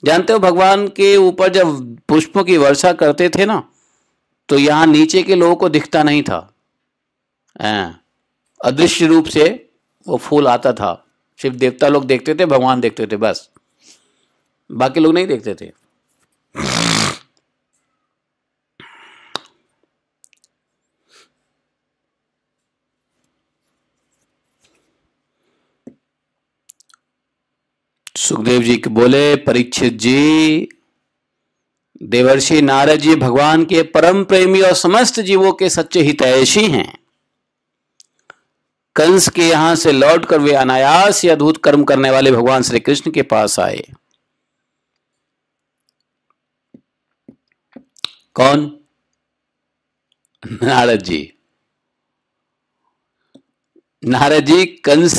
जानते हो, भगवान के ऊपर जब पुष्पों की वर्षा करते थे ना, तो यहां नीचे के लोगों को दिखता नहीं था, अदृश्य रूप से वो फूल आता था। सिर्फ देवता लोग देखते थे, भगवान देखते थे, बस बाकी लोग नहीं देखते थे। सुखदेव जी के बोले, परीक्षित जी, देवर्षि नारद जी भगवान के परम प्रेमी और समस्त जीवों के सच्चे हितैषी हैं। कंस के यहां से लौटकर वे अनायास ही अद्भुत कर्म करने वाले भगवान श्री कृष्ण के पास आए। कौन? नारद जी। नारद जी कंस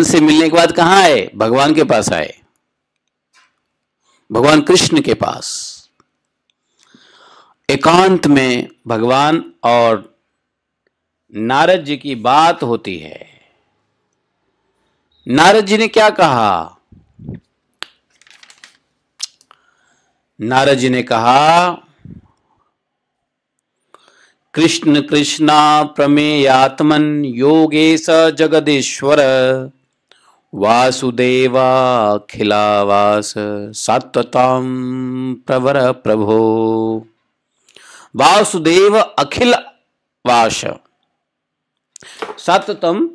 से मिलने के बाद कहां आए? भगवान के पास आए, भगवान कृष्ण के पास। एकांत में भगवान और नारद जी की बात होती है। नारद जी ने क्या कहा? नारद जी ने कहा, कृष्ण कृष्णा प्रमेयात्मन योगेश जगदीश्वर वासुदेवाखिलावास सात्वताम प्रवर प्रभो। वासुदेव अखिल वास सततम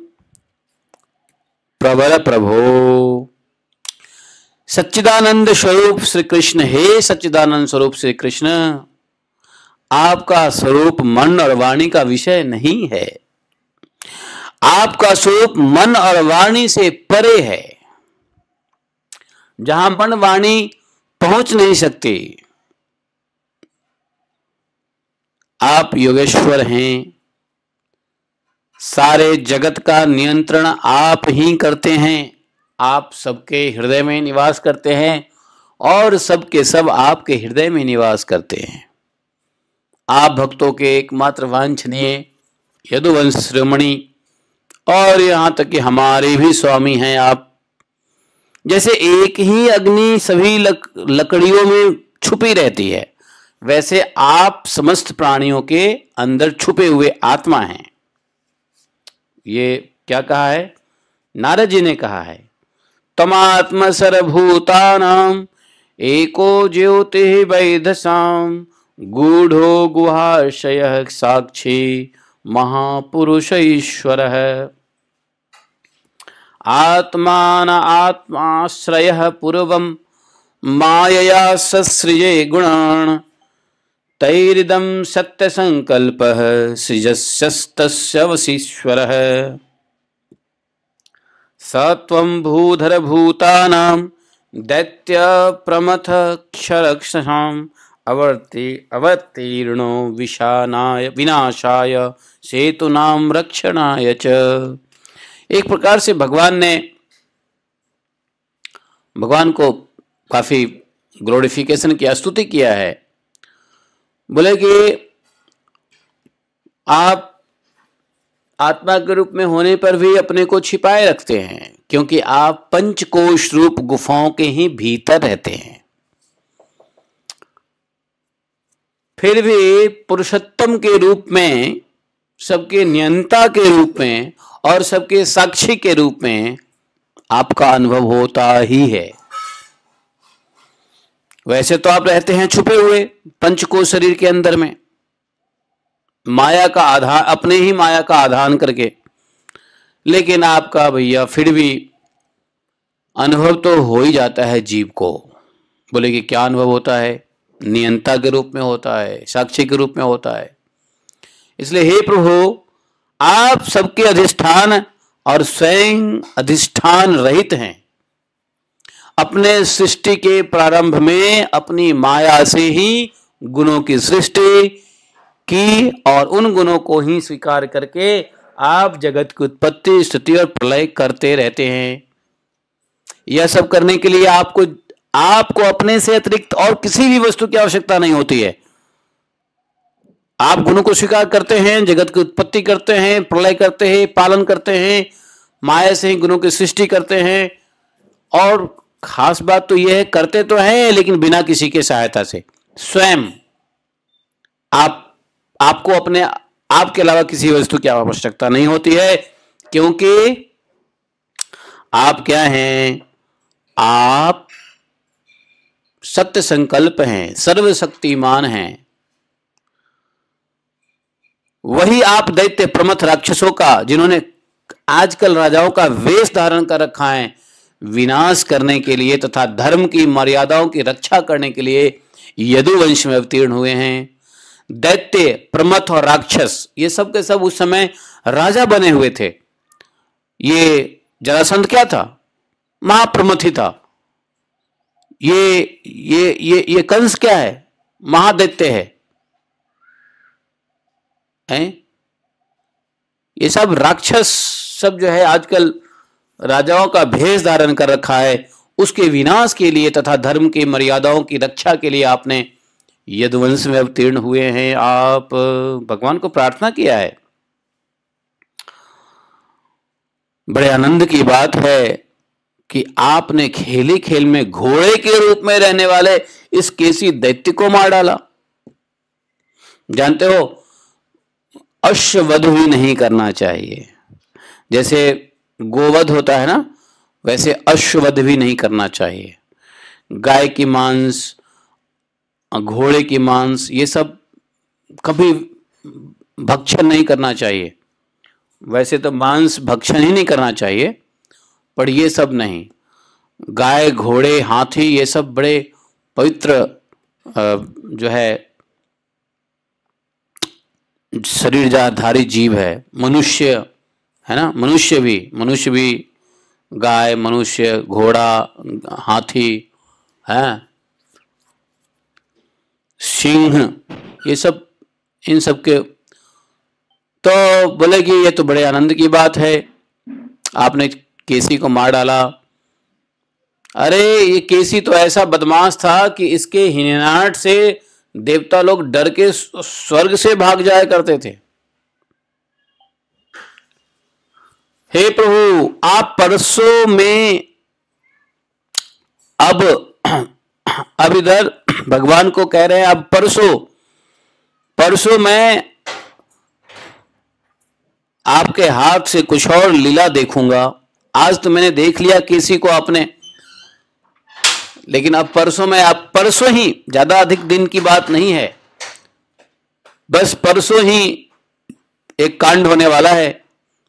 प्रवर प्रभो। सच्चिदानंद स्वरूप श्री कृष्ण, हे सच्चिदानंद स्वरूप श्री कृष्ण, आपका स्वरूप मन और वाणी का विषय नहीं है। आपका स्वरूप मन और वाणी से परे है, जहां मन वाणी पहुंच नहीं सकती। आप योगेश्वर हैं, सारे जगत का नियंत्रण आप ही करते हैं। आप सबके हृदय में निवास करते हैं और सबके सब आपके हृदय में निवास करते हैं। आप भक्तों के एकमात्र वांछनीय यदुवंश शिरोमणि और यहां तक कि हमारे भी स्वामी हैं आप। जैसे एक ही अग्नि सभी लकड़ियों में छुपी रहती है, वैसे आप समस्त प्राणियों के अंदर छुपे हुए आत्मा हैं। ये क्या कहा है? नारद जी ने कहा है, तमात्म सर्वभूतानां एको ज्योतिः वैधसां गूढ़ो गुहाशयः साक्षी महापुरुष ईश्वरः। आत्मान आत्माश्रयः पूर्वं मायया ससृजे गुणान् तैरिदं सत्यसंकल्पः सृजस्यस्तस्य वशीश्वरः। स त्वं भूधरभूतानां दैत्य प्रमथ क्षरक्षसाम् अवतीर्णो विनाशाय सेतूनां रक्षणाय च। एक प्रकार से भगवान को काफी ग्लोरिफिकेशन किया, स्तुति किया है। बोले कि आप आत्मा के रूप में होने पर भी अपने को छिपाए रखते हैं, क्योंकि आप पंचकोश रूप गुफाओं के ही भीतर रहते हैं। फिर भी पुरुषोत्तम के रूप में, सबके नियंता के रूप में और सबके साक्षी के रूप में आपका अनुभव होता ही है। वैसे तो आप रहते हैं छुपे हुए पंचकोश शरीर के अंदर में, माया का आधान, अपने ही माया का आधान करके, लेकिन आपका भैया फिर भी अनुभव तो हो ही जाता है जीव को। बोले कि क्या अनुभव होता है? नियंता के रूप में होता है, साक्षी के रूप में होता है। इसलिए हे प्रभु, आप सबके अधिष्ठान और स्वयं अधिष्ठान रहित हैं। अपने सृष्टि के प्रारंभ में अपनी माया से ही गुणों की सृष्टि की और उन गुणों को ही स्वीकार करके आप जगत की उत्पत्ति, स्थिति और प्रलय करते रहते हैं। यह सब करने के लिए आपको अपने से अतिरिक्त और किसी भी वस्तु की आवश्यकता नहीं होती है। आप गुणों को स्वीकार करते हैं, जगत की उत्पत्ति करते हैं, प्रलय करते हैं, पालन करते हैं, माया से ही गुणों की सृष्टि करते हैं। और खास बात तो यह है, करते तो हैं लेकिन बिना किसी के सहायता से। स्वयं आपको अपने आप के अलावा किसी वस्तु की आवश्यकता नहीं होती है, क्योंकि आप क्या हैं? आप सत्य संकल्प हैं, सर्वशक्तिमान हैं। वही आप दैत्य प्रमथ राक्षसों का, जिन्होंने आजकल राजाओं का वेश धारण कर रखा है, विनाश करने के लिए तथा धर्म की मर्यादाओं की रक्षा करने के लिए यदुवंश में अवतीर्ण हुए हैं। दैत्य, प्रमथ और राक्षस ये सब के सब उस समय राजा बने हुए थे। ये जरासंध क्या था? महाप्रमथ ही था। ये कंस क्या है? महादैत्य है। ये सब राक्षस सब जो है आजकल राजाओं का भेष धारण कर रखा है, उसके विनाश के लिए तथा धर्म की मर्यादाओं की रक्षा के लिए आपने यदुवंश में अवतीर्ण हुए हैं। आप भगवान को प्रार्थना किया है। बड़े आनंद की बात है कि आपने खेली खेल में घोड़े के रूप में रहने वाले इस केसी दैत्य को मार डाला। जानते हो, अश्ववध भी नहीं करना चाहिए। जैसे गोवध होता है ना, वैसे अश्ववध भी नहीं करना चाहिए। गाय की मांस, घोड़े की मांस, ये सब कभी भक्षण नहीं करना चाहिए। वैसे तो मांस भक्षण ही नहीं करना चाहिए, पर ये सब नहीं। गाय, घोड़े, हाथी ये सब बड़े पवित्र जो है शरीरधारी जीव है। मनुष्य है ना, मनुष्य भी गाय, मनुष्य, घोड़ा, हाथी है, सिंह, ये सब, इन सब के तो बोले कि ये तो बड़े आनंद की बात है, आपने केसी को मार डाला। अरे ये केसी तो ऐसा बदमाश था कि इसके हिनहाट से देवता लोग डर के स्वर्ग से भाग जाया करते थे। हे प्रभु, आप परसों में अब इधर भगवान को कह रहे हैं, अब परसों मैं आपके हाथ से कुछ और लीला देखूंगा। आज तो मैंने देख लिया किसी को आपने, लेकिन अब परसों में, आप परसों ही, ज्यादा अधिक दिन की बात नहीं है, बस परसों ही एक कांड होने वाला है।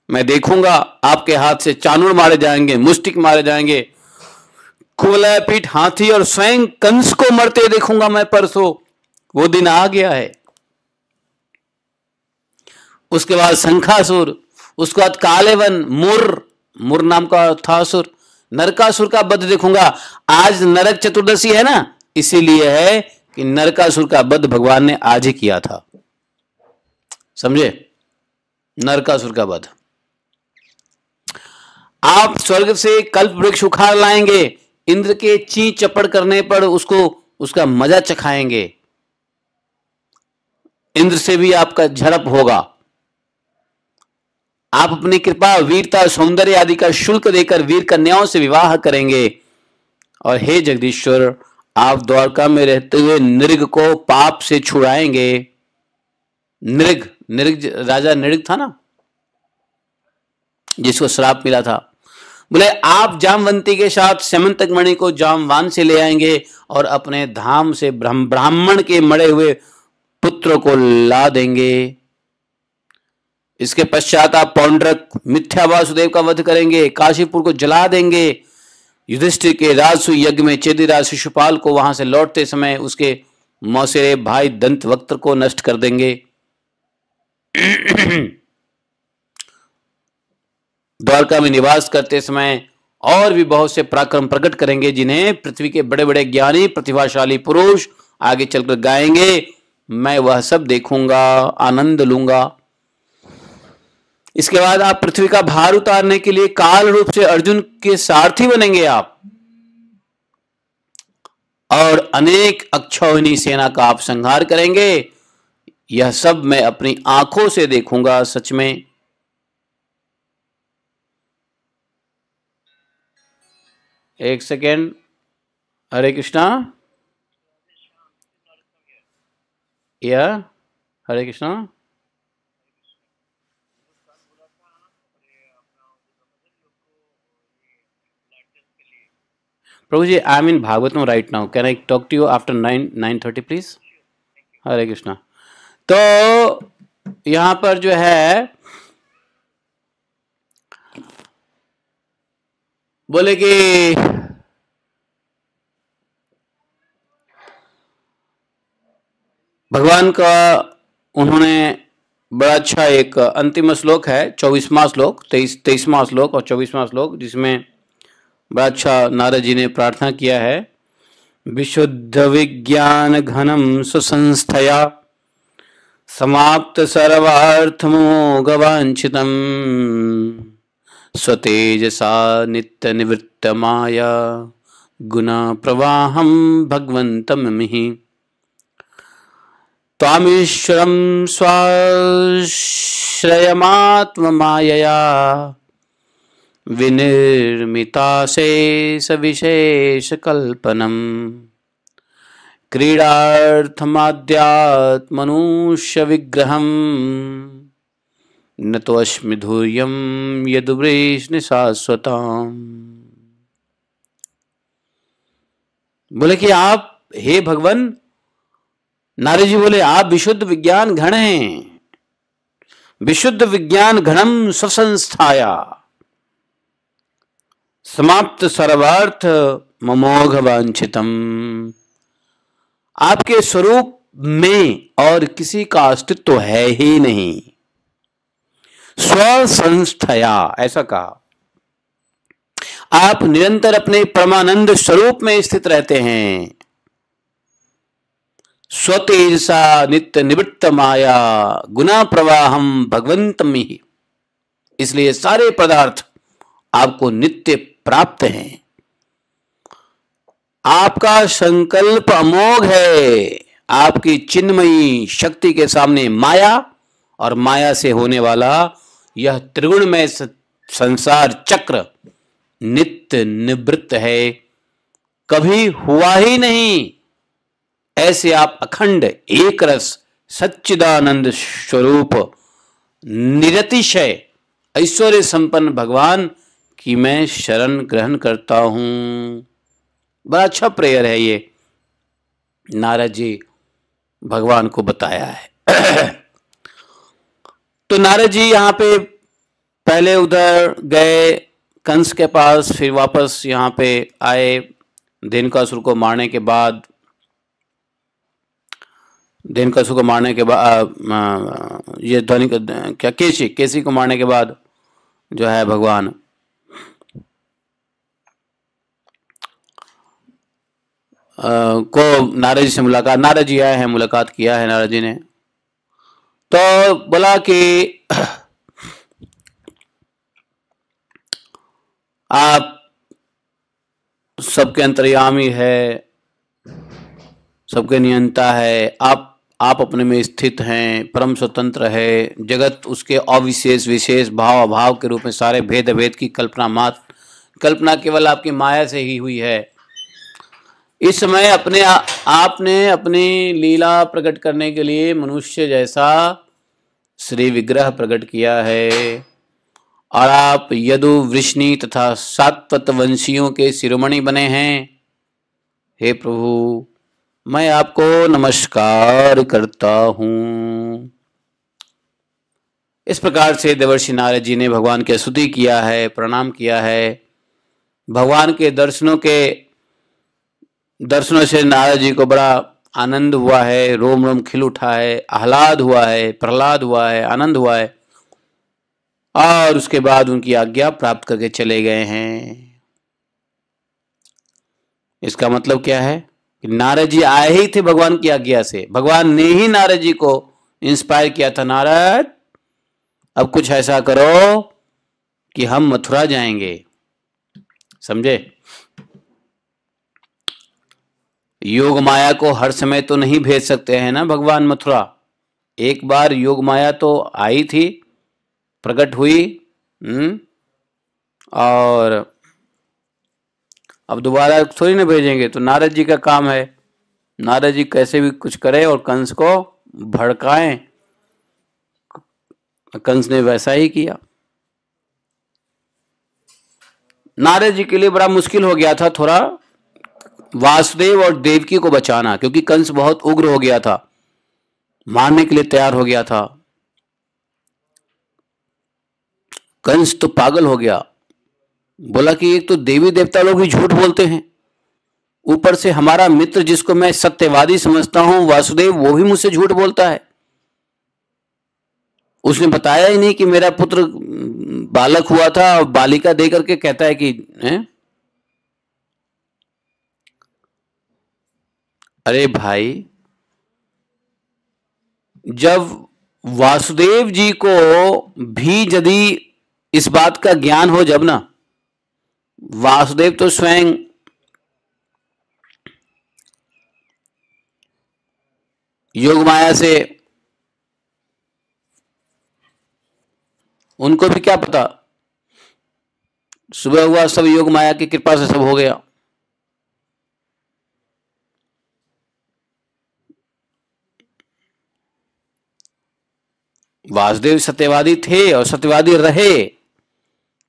मैं देखूंगा आपके हाथ से चाणूर मारे जाएंगे, मुष्टिक मारे जाएंगे, कुवलय पीठ हाथी और स्वयं कंस को मरते देखूंगा मैं परसों। वो दिन आ गया है। उसके बाद शंखासुर, उसके बाद कालेवन, मुर नाम का था असुर, नरकासुर का वध देखूंगा। आज नरक चतुर्दशी है ना, इसीलिए है कि नरकासुर का वध भगवान ने आज ही किया था। समझे? नरकासुर का वध। आप स्वर्ग से कल्प वृक्ष उखाड़ लाएंगे, इंद्र के ची चपड़ करने पर उसका मजा चखाएंगे। इंद्र से भी आपका झड़प होगा। आप अपनी कृपा, वीरता, सौंदर्य आदि का शुल्क देकर वीर कन्याओं से विवाह करेंगे। और हे जगदीश्वर, आप द्वारका में रहते हुए नृग को पाप से छुड़ाएंगे। नृग राजा नृग था ना, जिसको श्राप मिला था। बोले आप जामवंती के साथ स्यमंतक मणि को जामवान से ले आएंगे और अपने धाम से ब्राह्मण के मरे हुए पुत्र को ला देंगे। इसके पश्चात आप पौंड्रक, मिथ्या वासुदेव का वध करेंगे, काशीपुर को जला देंगे। युधिष्ठिर के राजसु यज्ञ में चेदिराज शिशुपाल को वहां से लौटते समय उसके मौसेरे भाई दंत वक्त्र को नष्ट कर देंगे। द्वारका में निवास करते समय और भी बहुत से पराक्रम प्रकट करेंगे, जिन्हें पृथ्वी के बड़े बड़े ज्ञानी प्रतिभाशाली पुरुष आगे चलकर गाएंगे। मैं वह सब देखूंगा, आनंद लूंगा। इसके बाद आप पृथ्वी का भार उतारने के लिए काल रूप से अर्जुन के सारथी बनेंगे आप, और अनेक अक्षौहिणी सेना का आप संहार करेंगे। यह सब मैं अपनी आंखों से देखूंगा। सच में एक सेकेंड। हरे कृष्णा या Hare Krishna. Prabhu ji, I am in Bhagavatam right now, can I talk to you after 9:30 please? Hare Krishna. तो यहां पर जो है बोले कि भगवान का उन्होंने बड़ा अच्छा एक अंतिम श्लोक है, 24वां श्लोक, 23वां श्लोक और 24वां श्लोक, जिसमें बड़ा अच्छा नारद जी ने प्रार्थना किया है। विशुद्ध विज्ञान घनम सुसंस्थया समाप्त सर्वार्थमोघवांछितम स्वतेजसा नित्य निवृत्त माया गुना प्रवाहम भगवंतम मिहि त्वामीश्वरं स्वाश्रयमात्ममायया विनिर्मिताशेष विशेषकल्पनम् क्रीडार्थमाद्यात्मनुष्य विग्रहम् न तोऽस्मि धूर्यं यदुवृष्णि शाश्वताम्। बोले कि आप, हे भगवान, नारद जी बोले आप विशुद्ध विज्ञान घन हैं, विशुद्ध विज्ञान घनम स्वसंस्थाया समाप्त सर्वार्थ ममोघ वांछितम। आपके स्वरूप में और किसी का अस्तित्व है ही नहीं। स्वसंस्थया, ऐसा कहा। आप निरंतर अपने परमानंद स्वरूप में स्थित रहते हैं। स्वतेजसा नित्य निवृत्त माया गुना प्रवाहम भगवंतम ही। इसलिए सारे पदार्थ आपको नित्य प्राप्त हैं। आपका संकल्प अमोघ है। आपकी चिन्मयी शक्ति के सामने माया और माया से होने वाला यह त्रिगुणमय संसार चक्र नित्य निवृत्त है, कभी हुआ ही नहीं। ऐसे आप अखंड एक रस सच्चिदानंद स्वरूप निरतिशय ऐश्वर्य संपन्न भगवान की मैं शरण ग्रहण करता हूं। बड़ा अच्छा प्रेयर है ये, नारद जी भगवान को बताया है। तो नारद जी यहाँ पे पहले उधर गए कंस के पास, फिर वापस यहाँ पे आए धेनुकासुर को मारने के बाद। धेनुकासुर को मारने के बाद ये क्या केसी को मारने के बाद जो है भगवान को नारद जी से मुलाकात, नारद जी आए हैं, मुलाकात किया है नारद जी ने। तो बोला कि आप सबके अंतर्यामी है, सबके नियंता है, आप अपने में स्थित हैं, परम स्वतंत्र है। जगत उसके अविशेष विशेष भाव अभाव के रूप में सारे भेद भेद की कल्पना केवल आपकी माया से ही हुई है। इस समय आपने अपनी लीला प्रकट करने के लिए मनुष्य जैसा श्री विग्रह प्रकट किया है, और आप यदु वृष्णि तथा सात्वत वंशियों के शिरोमणि बने हैं। हे प्रभु, मैं आपको नमस्कार करता हूं। इस प्रकार से देवर्षि नारद जी ने भगवान की स्तुति किया है, प्रणाम किया है। भगवान के दर्शनों से नारद जी को बड़ा आनंद हुआ है, रोम रोम खिल उठा है, आह्लाद हुआ है, प्रहलाद हुआ है, आनंद हुआ है, और उसके बाद उनकी आज्ञा प्राप्त करके चले गए हैं। इसका मतलब क्या है कि नारद जी आए ही थे भगवान की आज्ञा से, भगवान ने ही नारद जी को इंस्पायर किया था, नारद अब कुछ ऐसा करो कि हम मथुरा जाएंगे। समझे? योग माया को हर समय तो नहीं भेज सकते हैं ना भगवान मथुरा। एक बार योग माया तो आई थी, प्रकट हुई, और अब दोबारा थोड़ी ना भेजेंगे। तो नारद जी का काम है, नारद जी कैसे भी कुछ करें और कंस को भड़काएं। कंस ने वैसा ही किया। नारद जी के लिए बड़ा मुश्किल हो गया था थोड़ा वासुदेव और देवकी को बचाना, क्योंकि कंस बहुत उग्र हो गया था, मारने के लिए तैयार हो गया था। कंस तो पागल हो गया, बोला कि एक तो देवी देवता लोग भी झूठ बोलते हैं, ऊपर से हमारा मित्र जिसको मैं सत्यवादी समझता हूं वासुदेव, वो भी मुझसे झूठ बोलता है। उसने बताया ही नहीं कि मेरा पुत्र बालक हुआ था, और बालिका दे करके कहता है कि अरे भाई, जब वासुदेव जी को भी यदि इस बात का ज्ञान हो, जब ना वासुदेव तो स्वयं योग माया से, उनको भी क्या पता, सुबह हुआ सब योग माया की कृपा से सब हो गया। वासुदेव सत्यवादी थे और सत्यवादी रहे,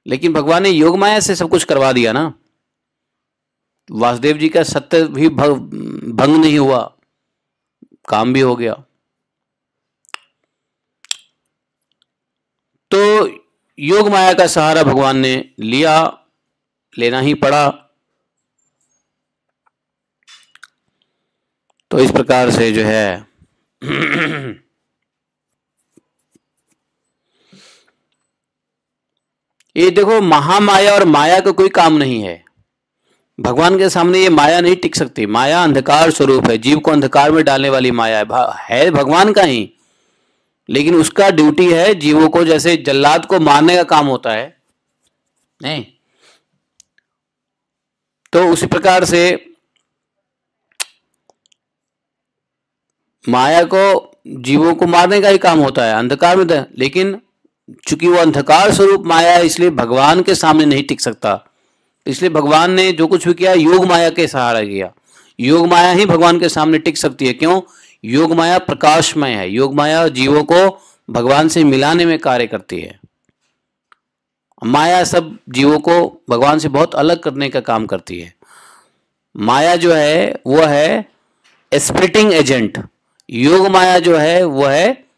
लेकिन भगवान ने योग माया से सब कुछ करवा दिया ना। वासुदेव जी का सत्य भी भंग नहीं हुआ, काम भी हो गया। तो योग माया का सहारा भगवान ने लिया, लेना ही पड़ा। तो इस प्रकार से जो है ये देखो, महामाया और माया का कोई काम नहीं है। भगवान के सामने ये माया नहीं टिक सकती। माया अंधकार स्वरूप है, जीव को अंधकार में डालने वाली माया है भगवान का ही, लेकिन उसका ड्यूटी है जीवों को, जैसे जल्लाद को मारने का काम होता है नहीं, तो उसी प्रकार से माया को जीवों को मारने का ही काम होता है अंधकार में। लेकिन चूंकि वो अंधकार स्वरूप माया है, इसलिए भगवान के सामने नहीं टिक सकता। इसलिए भगवान ने जो कुछ भी किया योग माया के सहारा किया। योग माया ही भगवान के सामने टिक सकती है। क्यों? योग माया प्रकाशमय है। योग माया जीवों को भगवान से मिलाने में कार्य करती है। माया सब जीवों को भगवान से बहुत अलग करने का काम करती है। माया जो है वो है स्प्लिटिंग एजेंट, योग माया जो है वो है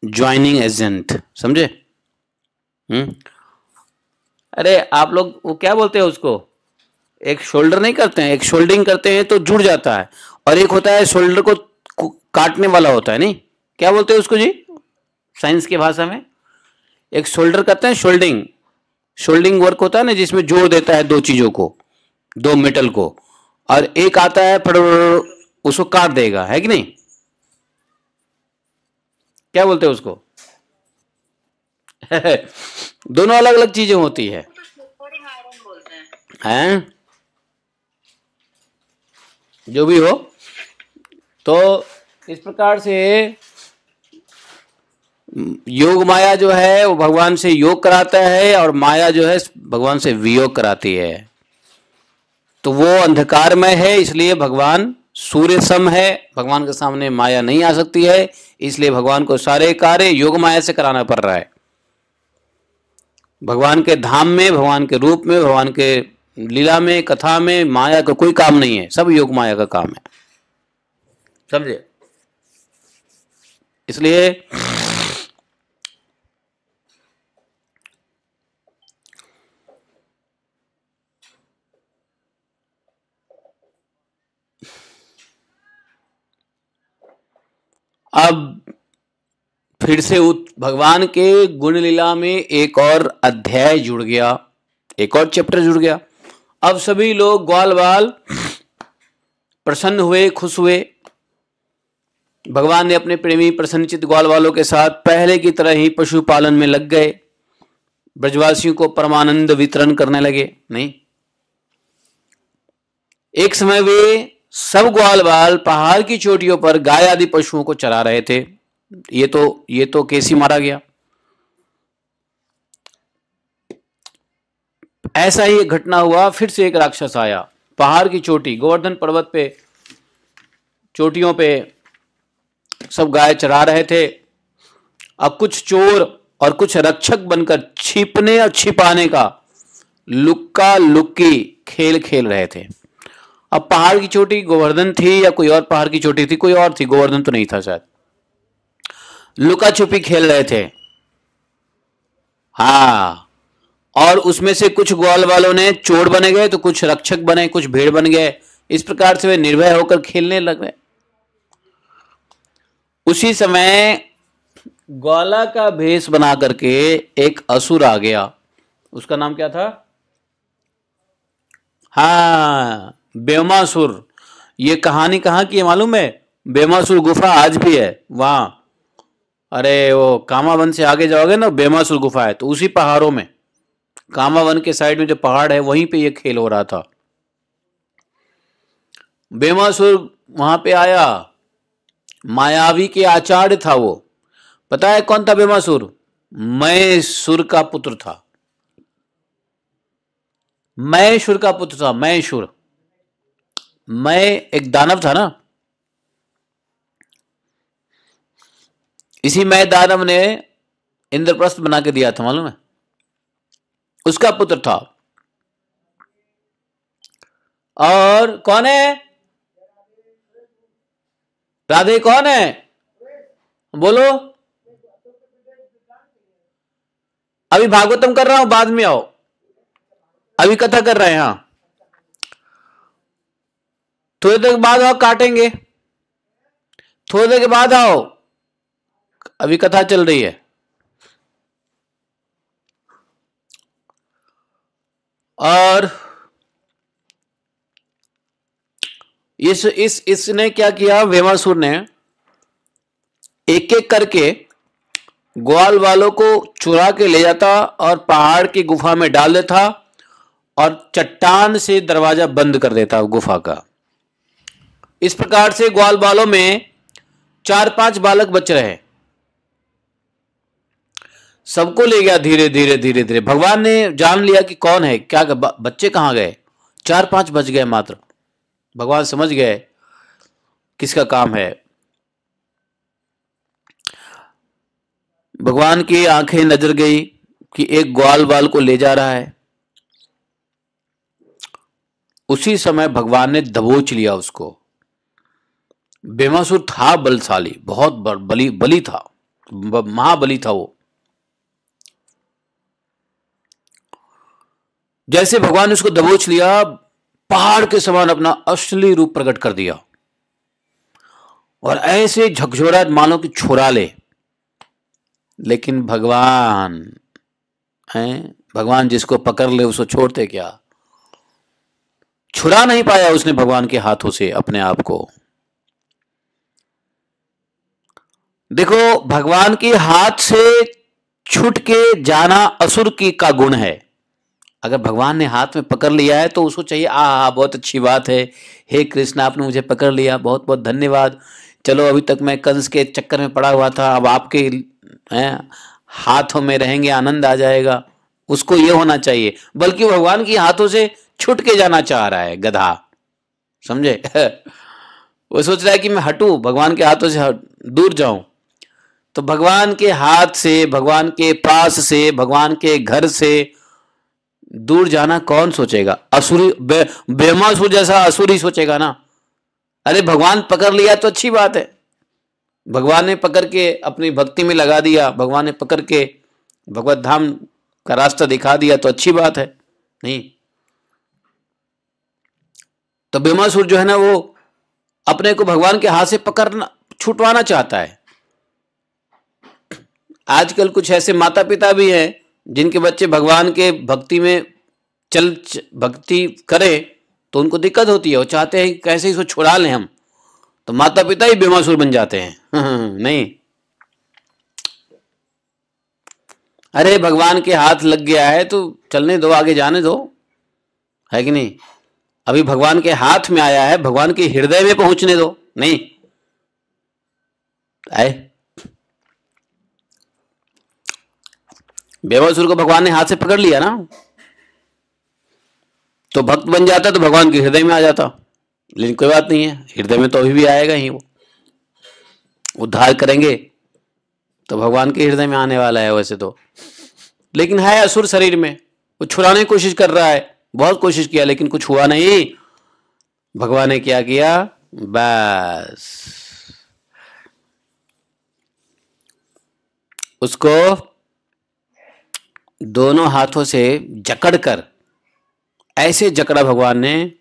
ज्वाइनिंग एजेंट। समझे? अरे आप लोग वो क्या बोलते हैं उसको, एक शोल्डर नहीं करते हैं, एक शोल्डिंग करते हैं तो जुड़ जाता है, और एक होता है शोल्डर को काटने वाला होता है, नहीं क्या बोलते हैं उसको जी साइंस की भाषा में? एक शोल्डर करते हैं, शोल्डिंग, शोल्डिंग वर्क होता है ना, जिसमें जोड़ देता है दो चीजों को, दो मेटल को, और एक आता है फट उसको काट देगा, है कि नहीं? क्या बोलते हैं उसको? दोनों अलग अलग चीजें होती है हैं, जो भी हो। तो इस प्रकार से योग माया जो है वो भगवान से योग कराता है, और माया जो है भगवान से वियोग कराती है। तो वो अंधकारमय है, इसलिए भगवान सूर्य सम है, भगवान के सामने माया नहीं आ सकती है। इसलिए भगवान को सारे कार्य योग माया से कराना पड़ रहा है। भगवान के धाम में, भगवान के रूप में, भगवान के लीला में, कथा में माया का कोई काम नहीं है, सब योग माया का काम है। समझे? इसलिए अब फिर से भगवान के गुण लीला में एक और अध्याय जुड़ गया, एक और चैप्टर जुड़ गया। अब सभी लोग ग्वाल बाल प्रसन्न हुए, खुश हुए। भगवान ने अपने प्रेमी प्रसन्नचित ग्वाल वालों के साथ पहले की तरह ही पशुपालन में लग गए। ब्रजवासियों को परमानंद वितरण करने लगे। नहीं, एक समय वे सब ग्वाल बाल पहाड़ की चोटियों पर गाय आदि पशुओं को चरा रहे थे। ये तो कैसी मारा गया। ऐसा ही एक घटना हुआ। फिर से एक राक्षस आया। पहाड़ की चोटी, गोवर्धन पर्वत पे चोटियों पे सब गाय चरा रहे थे। अब कुछ चोर और कुछ रक्षक बनकर छिपने और छिपाने का लुक्का लुक्की खेल खेल रहे थे। अब पहाड़ की चोटी गोवर्धन थी या कोई और पहाड़ की चोटी थी, कोई और थी, गोवर्धन तो नहीं था शायद। लुका छुपी खेल रहे थे। हाँ, और उसमें से कुछ ग्वाल वालों ने चोर बने गए, तो कुछ रक्षक बने, कुछ भेड़ बन गए। इस प्रकार से वे निर्भय होकर खेलने लग गए। उसी समय ग्वाला का भेष बना करके एक असुर आ गया। उसका नाम क्या था? हाँ, बेमासुर। ये कहानी कहाँ की है मालूम है? बेमासुर गुफा आज भी है वहां। अरे वो कामावन से आगे जाओगे ना, बेमासुर गुफा है, तो उसी पहाड़ों में, कामावन के साइड में जो पहाड़ है वहीं पे ये खेल हो रहा था। बेमासुर वहां पे आया। मायावी के आचार्य था वो। पता है कौन था बेमासुर? मैसुर का पुत्र था। मैसुर का पुत्र था। मैसुर, मैं एक दानव था ना। इसी मैं दानव ने इंद्रप्रस्थ बना के दिया था, मालूम है? उसका पुत्र था। और कौन है? राधे कौन है? बोलो। अभी भागवतम कर रहा हूं, बाद में आओ। अभी कथा कर रहे हैं। हाँ, थोड़ी देर के बाद आओ, काटेंगे। थोड़ी देर के बाद आओ, अभी कथा चल रही है। और इसने क्या किया? वेमासुर ने एक एक करके ग्वाल वालों को चुरा के ले जाता और पहाड़ की गुफा में डाल देता और चट्टान से दरवाजा बंद कर देता गुफा का। इस प्रकार से ग्वाल बालों में 4-5 बालक बच रहे। सबको ले गया धीरे धीरे धीरे धीरे। भगवान ने जान लिया कि कौन है, क्या बच्चे कहां गए। 4-5 बच गए मात्र। भगवान समझ गए किसका काम है। भगवान की आंखें नजर गई कि एक ग्वाल बाल को ले जा रहा है। उसी समय भगवान ने दबोच लिया उसको। बेमासुर था बलशाली, बहुत बली था, महाबली था वो। जैसे भगवान ने उसको दबोच लिया, पहाड़ के समान अपना असली रूप प्रकट कर दिया और ऐसे झकझोरा मानो कि छुरा ले। लेकिन भगवान हैं, भगवान जिसको पकड़ ले उसको छोड़ते क्या? छुरा नहीं पाया उसने भगवान के हाथों से अपने आप को। देखो, भगवान के हाथ से छूट के जाना असुर की का गुण है। अगर भगवान ने हाथ में पकड़ लिया है तो उसको चाहिए, बहुत अच्छी बात है, हे कृष्ण आपने मुझे पकड़ लिया, बहुत बहुत धन्यवाद। चलो, अभी तक मैं कंस के चक्कर में पड़ा हुआ था, अब आपके हाथों में रहेंगे, आनंद आ जाएगा। उसको ये होना चाहिए, बल्कि भगवान के हाथों से छूट के जाना चाह रहा है, गधा। समझे? वो सोच रहा है कि मैं हटूं, भगवान के हाथों से दूर जाऊं। तो भगवान के हाथ से, भगवान के पास से, भगवान के घर से दूर जाना कौन सोचेगा? असुरी, बेमासुर जैसा असुरी सोचेगा ना। अरे भगवान पकड़ लिया तो अच्छी बात है। भगवान ने पकड़ के अपनी भक्ति में लगा दिया, भगवान ने पकड़ के भगवत धाम का रास्ता दिखा दिया तो अच्छी बात है। नहीं तो बेमासुर जो है ना, वो अपने को भगवान के हाथ से पकड़ना, छुटवाना चाहता है। आजकल कुछ ऐसे माता पिता भी हैं जिनके बच्चे भगवान के भक्ति में भक्ति करे तो उनको दिक्कत होती है, वो चाहते हैं कैसे इसको छुड़ा लें हम, तो माता पिता ही बेमासूर बन जाते हैं। नहीं, अरे भगवान के हाथ लग गया है तो चलने दो, आगे जाने दो, है कि नहीं। अभी भगवान के हाथ में आया है, भगवान के हृदय में पहुंचने दो। नहीं आए, बेमासूर को भगवान ने हाथ से पकड़ लिया ना, तो भक्त बन जाता तो भगवान के हृदय में आ जाता। लेकिन कोई बात नहीं है, हृदय में तो अभी भी आएगा ही, वो उद्धार करेंगे तो भगवान के हृदय में आने वाला है वैसे तो। लेकिन है असुर शरीर में, वो छुड़ाने की कोशिश कर रहा है, बहुत कोशिश किया लेकिन कुछ हुआ नहीं। भगवान ने क्या किया, बस उसको दोनों हाथों से जकड़कर ऐसे जकड़ा भगवान ने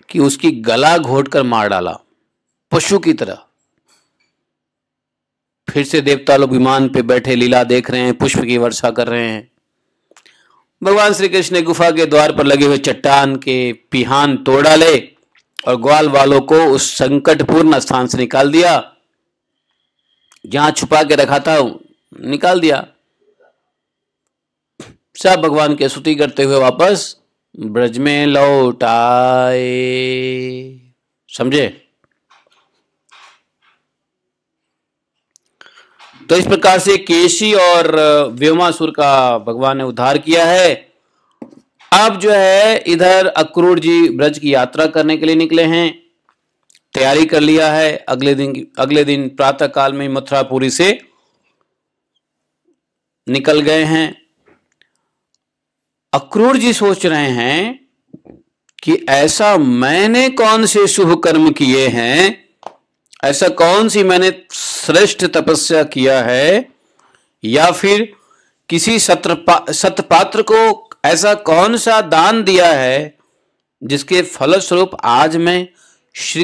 कि उसकी गला घोटकर मार डाला, पशु की तरह। फिर से देवता लोग विमान पे बैठे लीला देख रहे हैं, पुष्प की वर्षा कर रहे हैं। भगवान श्री कृष्ण ने गुफा के द्वार पर लगे हुए चट्टान के पिहान तोड़ डाले और ग्वाल वालों को उस संकटपूर्ण स्थान से निकाल दिया, जहां छुपा के रखा था निकाल दिया। सब भगवान की स्तुति करते हुए वापस ब्रज में लौट आए। समझे। तो इस प्रकार से केशी और व्योमासुर का भगवान ने उद्धार किया है। अब जो है इधर अक्रूर जी ब्रज की यात्रा करने के लिए निकले हैं, तैयारी कर लिया है। अगले दिन प्रातः काल में मथुरापुरी से निकल गए हैं। अक्रूर जी सोच रहे हैं कि ऐसा मैंने कौन से शुभ कर्म किए हैं, ऐसा कौन सी मैंने श्रेष्ठ तपस्या किया है, या फिर किसी सतपात्र को ऐसा कौन सा दान दिया है जिसके फलस्वरूप आज मैं श्री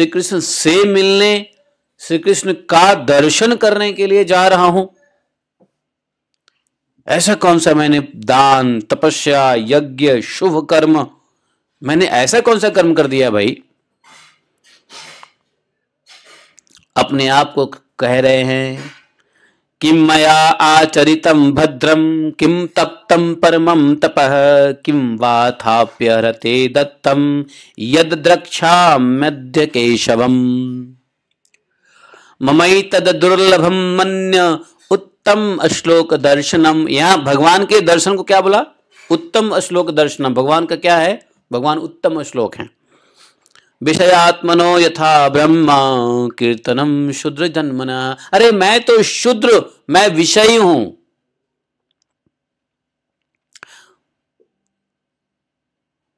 कृष्ण से मिलने, श्री कृष्ण का दर्शन करने के लिए जा रहा हूं। ऐसा कौन सा मैंने दान, तपस्या, यज्ञ, शुभ कर्म, मैंने ऐसा कौन सा कर्म कर दिया भाई। अपने आप को कह रहे हैं किम मया आचरितम भद्रम, किम तप्तम परमम तपः, किम वाथाप्यरते दत्तम यद द्रक्ष्याम्यद्य केशवम, ममैतद दुर्लभम मन्य उत्तम अश्लोक दर्शनम। यहां भगवान के दर्शन को क्या बोला, उत्तम अश्लोक दर्शनम। भगवान का क्या है, भगवान उत्तम श्लोक है। विषयात्मनो यथा ब्रह्मा कीर्तनम शूद्र जन्मना। अरे मैं तो शूद्र, मैं विषयी हूं।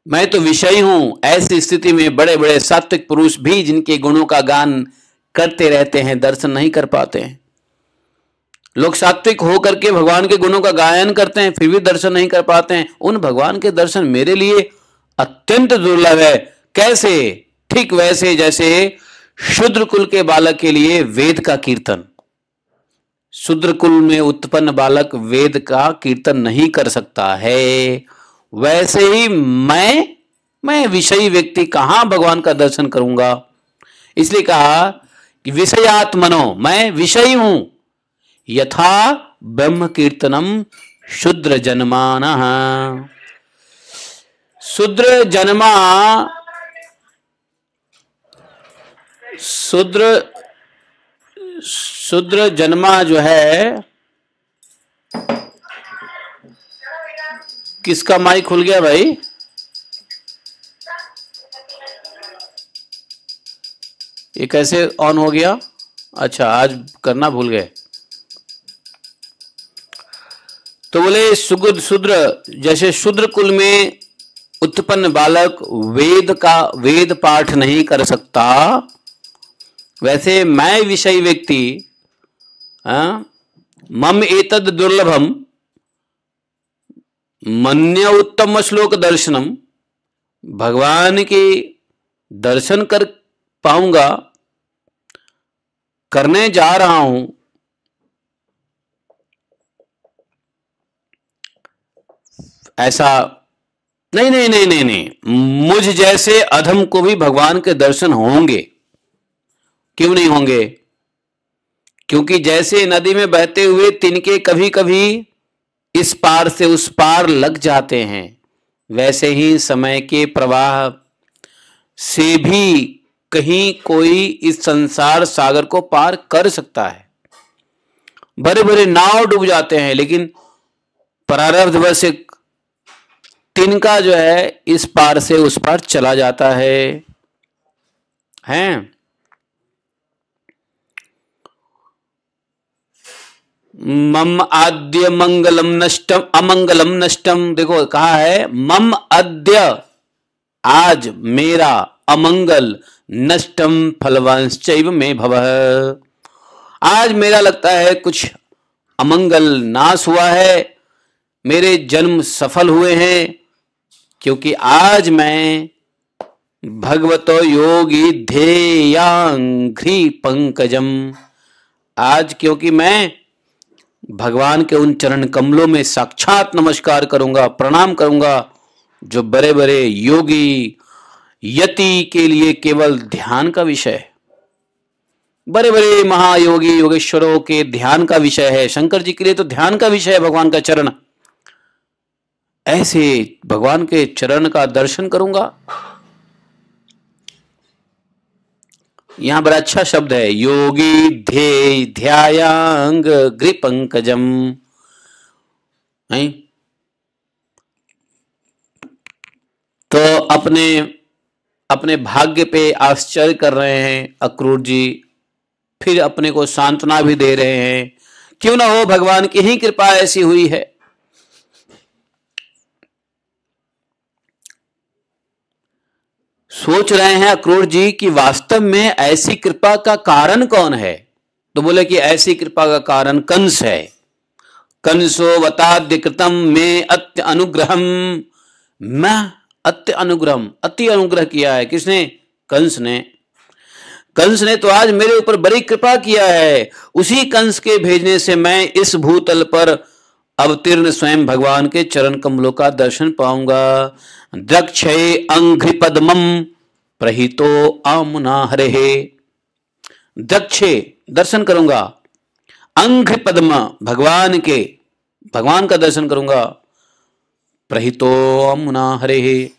मैं तो विषयी हूं। ऐसी स्थिति में बड़े बड़े सात्विक पुरुष भी जिनके गुणों का गान करते रहते हैं, दर्शन नहीं कर पाते हैं। लोग सात्विक होकर के भगवान के गुणों का गायन करते हैं, फिर भी दर्शन नहीं कर पाते हैं। उन भगवान के दर्शन मेरे लिए अत्यंत दुर्लभ है। कैसे, ठीक वैसे जैसे शूद्र कुल के बालक के लिए वेद का कीर्तन। शूद्र कुल में उत्पन्न बालक वेद का कीर्तन नहीं कर सकता है, वैसे ही मैं विषयी व्यक्ति कहां भगवान का दर्शन करूंगा। इसलिए कहा कि विषयात्मनो, मैं विषयी हूं, यथा ब्रह्म कीर्तनम शूद्र जन्मानः। शूद्र जन्मा, शूद्र जन्मा जो है, किसका माइक खुल गया भाई? ये कैसे ऑन हो गया? अच्छा, आज करना भूल गए। तो बोले शूद्र, जैसे शूद्र कुल में उत्पन्न बालक वेद पाठ नहीं कर सकता, वैसे मैं विषयी व्यक्ति मम एतद दुर्लभम मन्य उत्तम श्लोक दर्शनम, भगवान के दर्शन कर पाऊंगा करने जा रहा हूं, ऐसा नहीं नहीं नहीं नहीं नहीं, मुझ जैसे अधम को भी भगवान के दर्शन होंगे। क्यों नहीं होंगे? क्योंकि जैसे नदी में बहते हुए तिनके कभी कभी इस पार से उस पार लग जाते हैं, वैसे ही समय के प्रवाह से भी कहीं कोई इस संसार सागर को पार कर सकता है। बड़े बड़े नाव डूब जाते हैं, लेकिन प्रारब्धवश एक तिनका जो है इस पार से उस पार चला जाता है। हैं? मम आद्य मंगलम नष्टम अमंगलम नष्टम, देखो कहा है मम अद्य, आज मेरा, अमंगल नष्टम फलवंश्चैव मे भवः, आज मेरा लगता है कुछ अमंगल नाश हुआ है, मेरे जन्म सफल हुए हैं, क्योंकि आज मैं भगवतो योगी ध्येयांघ्रि पंकजम, आज क्योंकि मैं भगवान के उन चरण कमलों में साक्षात नमस्कार करूंगा, प्रणाम करूंगा, जो बड़े बड़े योगी यति के लिए केवल ध्यान का विषय है, बड़े बड़े महायोगी योगेश्वरों के ध्यान का विषय है। शंकर जी के लिए तो ध्यान का विषय है भगवान का चरण। ऐसे भगवान के चरण का दर्शन करूंगा। यहां बड़ा अच्छा शब्द है, योगी ध्यायांग ग्रिपंकजम। नहीं तो अपने भाग्य पे आश्चर्य कर रहे हैं अक्रूर जी, फिर अपने को सांत्वना भी दे रहे हैं। क्यों ना हो, भगवान की ही कृपा ऐसी हुई है। सोच रहे हैं अक्रूर जी कि वास्तव में ऐसी कृपा का कारण कौन है? तो बोले कि ऐसी कृपा का कारण कंस है। कंसो वताद्य कृतम में अत्य अनुग्रहम, मैं अत्य अनुग्रहम, अति अनुग्रह किया है। किसने? कंस ने। कंस ने तो आज मेरे ऊपर बड़ी कृपा किया है। उसी कंस के भेजने से मैं इस भूतल पर अवतीर्ण स्वयं भगवान के चरण कमलों का दर्शन पाऊंगा। दक्षे अंघ्रि पद्मम प्रहितो आमुना हरे, दक्षे दर्शन करूंगा, अंघ्रि पद्म भगवान का दर्शन करूंगा, प्रहितो आमुना हरे।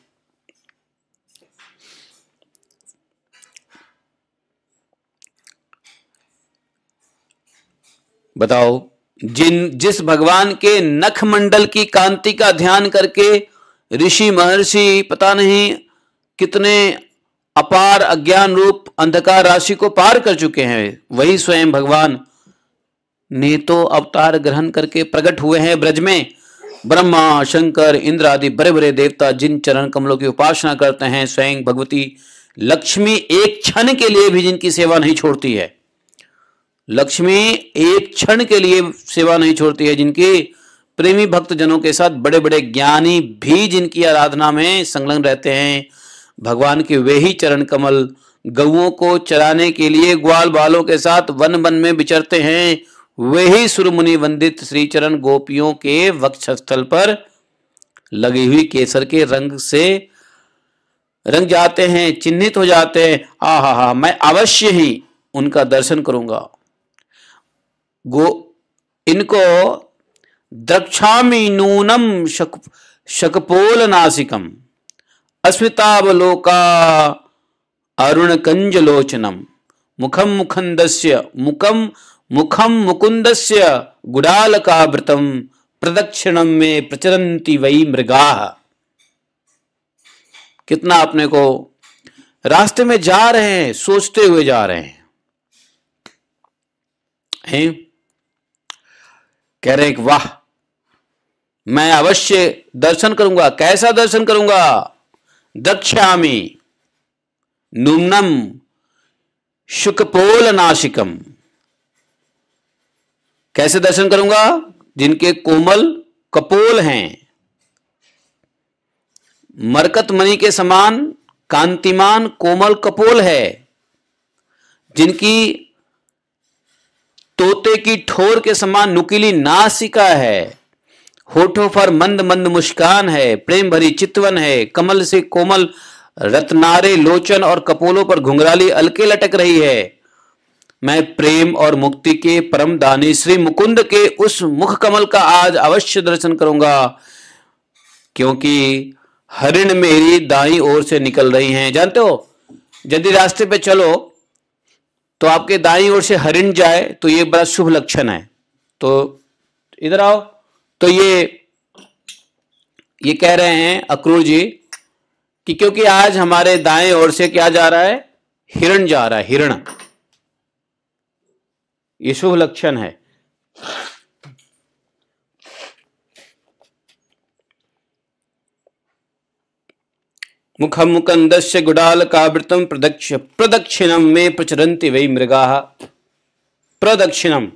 बताओ, जिस भगवान के नख मंडल की कांति का ध्यान करके ऋषि महर्षि पता नहीं कितने अपार अज्ञान रूप अंधकार राशि को पार कर चुके हैं, वही स्वयं भगवान ने तो अवतार ग्रहण करके प्रकट हुए हैं ब्रज में। ब्रह्मा शंकर इंद्र आदि बड़े बड़े देवता जिन चरण कमलों की उपासना करते हैं, स्वयं भगवती लक्ष्मी एक क्षण के लिए भी जिनकी सेवा नहीं छोड़ती है, लक्ष्मी एक क्षण के लिए सेवा नहीं छोड़ती है, जिनकी प्रेमी भक्त जनों के साथ बड़े बड़े ज्ञानी भी जिनकी आराधना में संलग्न रहते हैं, भगवान के वे ही चरण कमल गऊओं को चराने के लिए ग्वाल बालों के साथ वन वन में विचरते हैं, वे ही सुरमुनि वंदित श्री चरण गोपियों के वक्षस्थल पर लगी हुई केसर के रंग से रंग जाते हैं, चिन्हित हो जाते हैं। हा, मैं अवश्य ही उनका दर्शन करूंगा। इनको द्रक्षामि नूनम शकपोल नासिकम अस्मितावलोका अरुण कंजलोचनम मुखम मुकुंदस्य गुडालकावृतम प्रदक्षिणम में प्रचरन्ति वही मृगाः। कितना अपने को रास्ते में जा रहे हैं, सोचते हुए जा रहे हैं? कह रहे हैं कि वाह, मैं अवश्य दर्शन करूंगा। कैसा दर्शन करूंगा? दक्षामि नूनम शुकपोल नासिकम, कैसे दर्शन करूंगा? जिनके कोमल कपोल हैं, मरकत मणि के समान कांतिमान कोमल कपोल है, जिनकी तोते की ठोर के समान नुकीली नासिका है, होठों पर मंद मंद मुस्कान है, प्रेम भरी चितवन है, कमल से कोमल रत्नारे लोचन और कपोलों पर घुंघराली अलके लटक रही है। मैं प्रेम और मुक्ति के परम दानी श्री मुकुंद के उस मुख कमल का आज अवश्य दर्शन करूंगा, क्योंकि हरिण मेरी दाईं ओर से निकल रही हैं। जानते हो, यदि रास्ते पे चलो तो आपके दाईं ओर से हरिण जाए तो ये बड़ा शुभ लक्षण है। तो इधर आओ। तो ये कह रहे हैं अक्रूर जी कि क्योंकि आज हमारे दाएं ओर से क्या जा रहा है, हिरण जा रहा है, हिरण, ये शुभ लक्षण है। मुखम मुकंदस्य गुडाल कावृतम प्रदक्षिणम में प्रचरन्ति वै मृगाः। प्रदक्षिणम,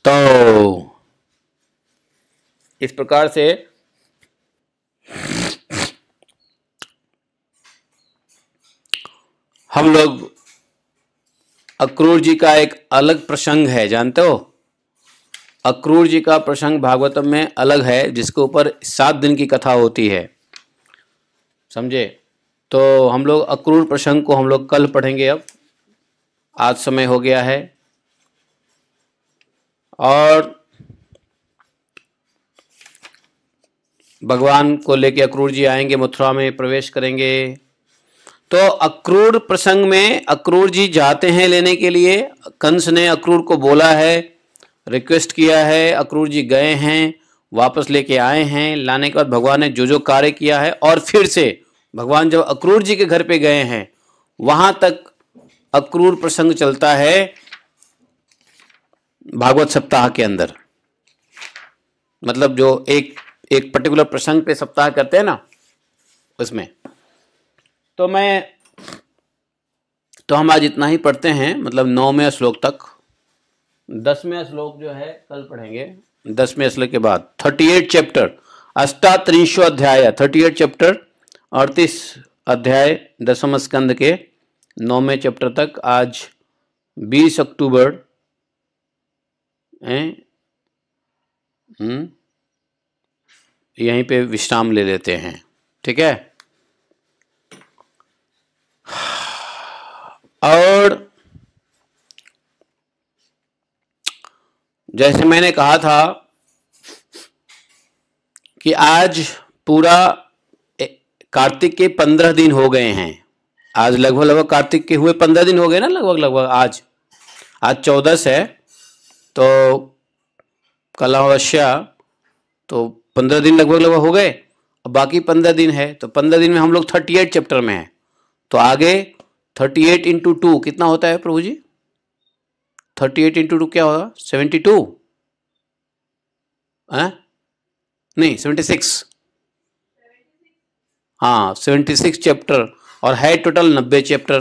तो इस प्रकार से हम लोग, अक्रूर जी का एक अलग प्रसंग है, जानते हो, अक्रूर जी का प्रसंग भागवतम में अलग है, जिसके ऊपर 7 दिन की कथा होती है, समझे। तो हम लोग अक्रूर प्रसंग को हम लोग कल पढ़ेंगे। अब आज समय हो गया है और भगवान को लेके अक्रूर जी आएंगे, मथुरा में प्रवेश करेंगे। तो अक्रूर प्रसंग में अक्रूर जी जाते हैं लेने के लिए, कंस ने अक्रूर को बोला है, रिक्वेस्ट किया है, अक्रूर जी गए हैं, वापस लेके आए हैं। लाने के बाद भगवान ने जो जो कार्य किया है, और फिर से भगवान जब अक्रूर जी के घर पे गए हैं वहां तक अक्रूर प्रसंग चलता है भागवत सप्ताह के अंदर। मतलब जो एक पर्टिकुलर प्रसंग पे सप्ताह करते हैं ना, उसमें तो हम आज इतना ही पढ़ते हैं, मतलब 9वें श्लोक तक। 10वें श्लोक जो है कल पढ़ेंगे। 10वें श्लोक के बाद 38 चैप्टर, 38 अध्याय, 38 चैप्टर, 38 अध्याय 10वें स्कंद के 9वें चैप्टर तक आज 20 अक्टूबर यहीं पे विश्राम ले लेते हैं, ठीक है। और जैसे मैंने कहा था कि आज पूरा कार्तिक के 15 दिन हो गए हैं। आज लगभग कार्तिक के हुए 15 दिन हो गए ना, लगभग आज 14 है, तो कल अमावस्या, तो 15 दिन लगभग हो गए। अब बाकी 15 दिन है, तो 15 दिन में हम लोग 38 चैप्टर में हैं। तो आगे 38 इंटू 2 कितना होता है प्रभु जी? 38 इंटू 2 क्या होगा? 72 नहीं 76, हाँ 76 चैप्टर, और है टोटल 90 चैप्टर।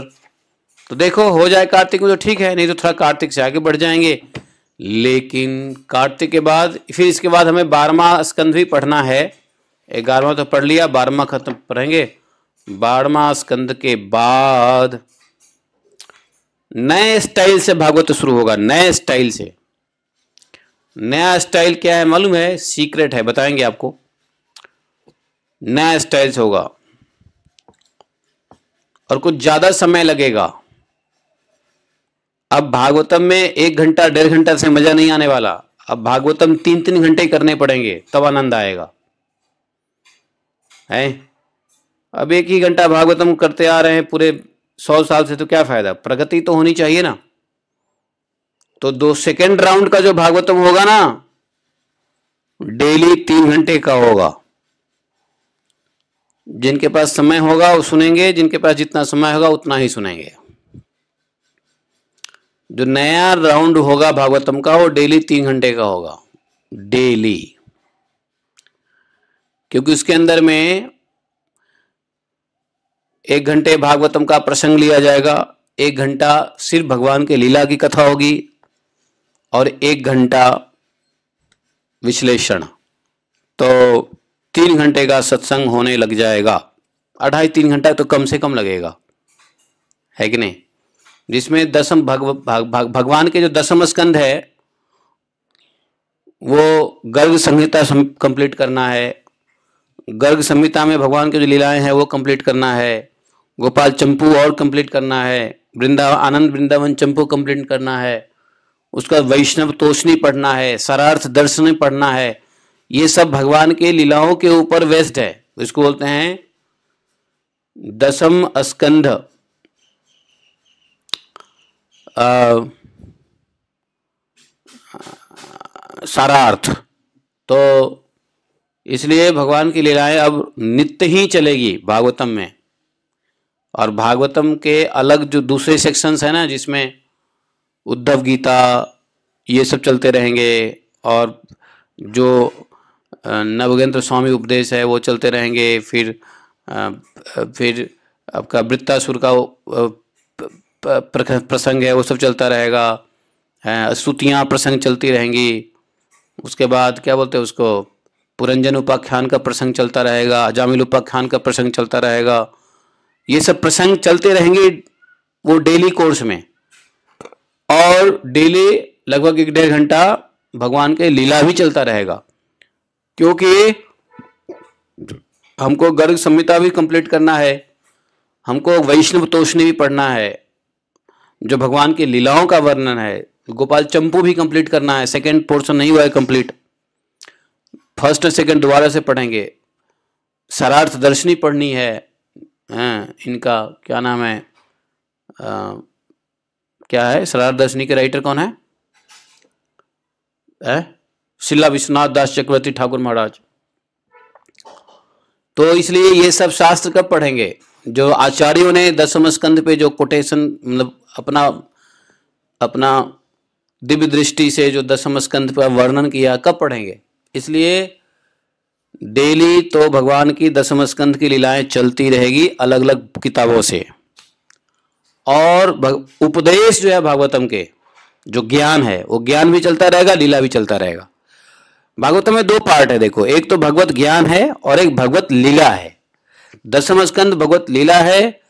तो देखो हो जाए कार्तिक में तो ठीक है, नहीं तो थोड़ा कार्तिक से आगे बढ़ जाएंगे। लेकिन कार्तिक के बाद फिर इसके बाद हमें 12वां स्कंद भी पढ़ना है। 11वां तो पढ़ लिया, 12वां खत्म पढ़ेंगे। 12वां स्कंद के बाद नए स्टाइल से भागवत शुरू होगा, नए स्टाइल से। नया स्टाइल क्या है मालूम है? सीक्रेट है, बताएंगे आपको। नया स्टाइल से होगा और कुछ ज्यादा समय लगेगा। अब भागवतम में 1 घंटा 1.5 घंटा से मजा नहीं आने वाला। अब भागवतम 3-3 घंटे करने पड़ेंगे, तब आनंद आएगा, है। अब 1 ही घंटा भागवतम करते आ रहे हैं पूरे 100 साल से, तो क्या फायदा? प्रगति तो होनी चाहिए ना। तो 2 सेकेंड राउंड का जो भागवतम होगा ना, डेली 3 घंटे का होगा। जिनके पास समय होगा वो सुनेंगे, जिनके पास जितना समय होगा उतना ही सुनेंगे। जो नया राउंड होगा भागवतम का, वो डेली 3 घंटे का होगा, डेली। क्योंकि उसके अंदर में 1 घंटे भागवतम का प्रसंग लिया जाएगा, 1 घंटा सिर्फ भगवान के लीला की कथा होगी, और 1 घंटा विश्लेषण। तो 3 घंटे का सत्संग होने लग जाएगा। 2.5-3 घंटा तो कम से कम लगेगा। है कि नहीं, जिसमें दसम भगवान के जो दसम स्कंध है वो गर्ग संहिता कंप्लीट करना है, गर्ग संहिता में भगवान की जो लीलाएं हैं वो कंप्लीट करना है, गोपाल चंपू और कंप्लीट करना है, आनंद वृंदावन चंपू कंप्लीट करना है, उसका वैष्णव तोषणी पढ़ना है, सरार्थ दर्शन पढ़ना है। ये सब भगवान के लीलाओं के ऊपर वेस्ट है, इसको बोलते हैं दसम स्कंध सारार्थ। तो इसलिए भगवान की लीलाएं अब नित्य ही चलेगी भागवतम में। और भागवतम के अलग जो दूसरे सेक्शंस है ना, जिसमें उद्धव गीता ये सब चलते रहेंगे, और जो नवगेंद्र स्वामी उपदेश है वो चलते रहेंगे, फिर आपका वृत्तासुर का प्रसंग है वो सब चलता रहेगा, स्तुतियाँ प्रसंग चलती रहेंगी। उसके बाद क्या बोलते हैं उसको, पुरंजन उपाख्यान का प्रसंग चलता रहेगा, अजामिल उपाख्यान का प्रसंग चलता रहेगा। ये सब प्रसंग चलते रहेंगे वो डेली कोर्स में, और डेली लगभग 1-1.5 घंटा भगवान के लीला भी चलता रहेगा, क्योंकि हमको गर्ग संहिता भी कंप्लीट करना है, हमको वैष्णव तोषणी भी पढ़ना है, जो भगवान की लीलाओं का वर्णन है, गोपाल चंपू भी कंप्लीट करना है, सेकंड पोर्शन नहीं हुआ है कंप्लीट, फर्स्ट और सेकंड दोबारा से पढ़ेंगे, सरार्थ दर्शनी पढ़नी है, इनका क्या नाम है, क्या है सरार्थ दर्शनी के राइटर कौन है, शिला विश्वनाथ दास चक्रवर्ती ठाकुर महाराज। तो इसलिए ये सब शास्त्र कब पढ़ेंगे, जो आचार्यों ने दसम स्कंद पे जो कोटेशन मतलब अपना दिव्य दृष्टि से जो दसम स्कंद पर वर्णन किया, कब पढ़ेंगे। इसलिए डेली तो भगवान की दसम स्कंद की लीलाएं चलती रहेगी अलग अलग किताबों से, और उपदेश जो है भागवतम के जो ज्ञान है वो ज्ञान भी चलता रहेगा, लीला भी चलता रहेगा। भागवतम में 2 पार्ट है देखो, एक तो भगवत ज्ञान है और एक भगवत लीला है। दसम स्कंद भगवत लीला है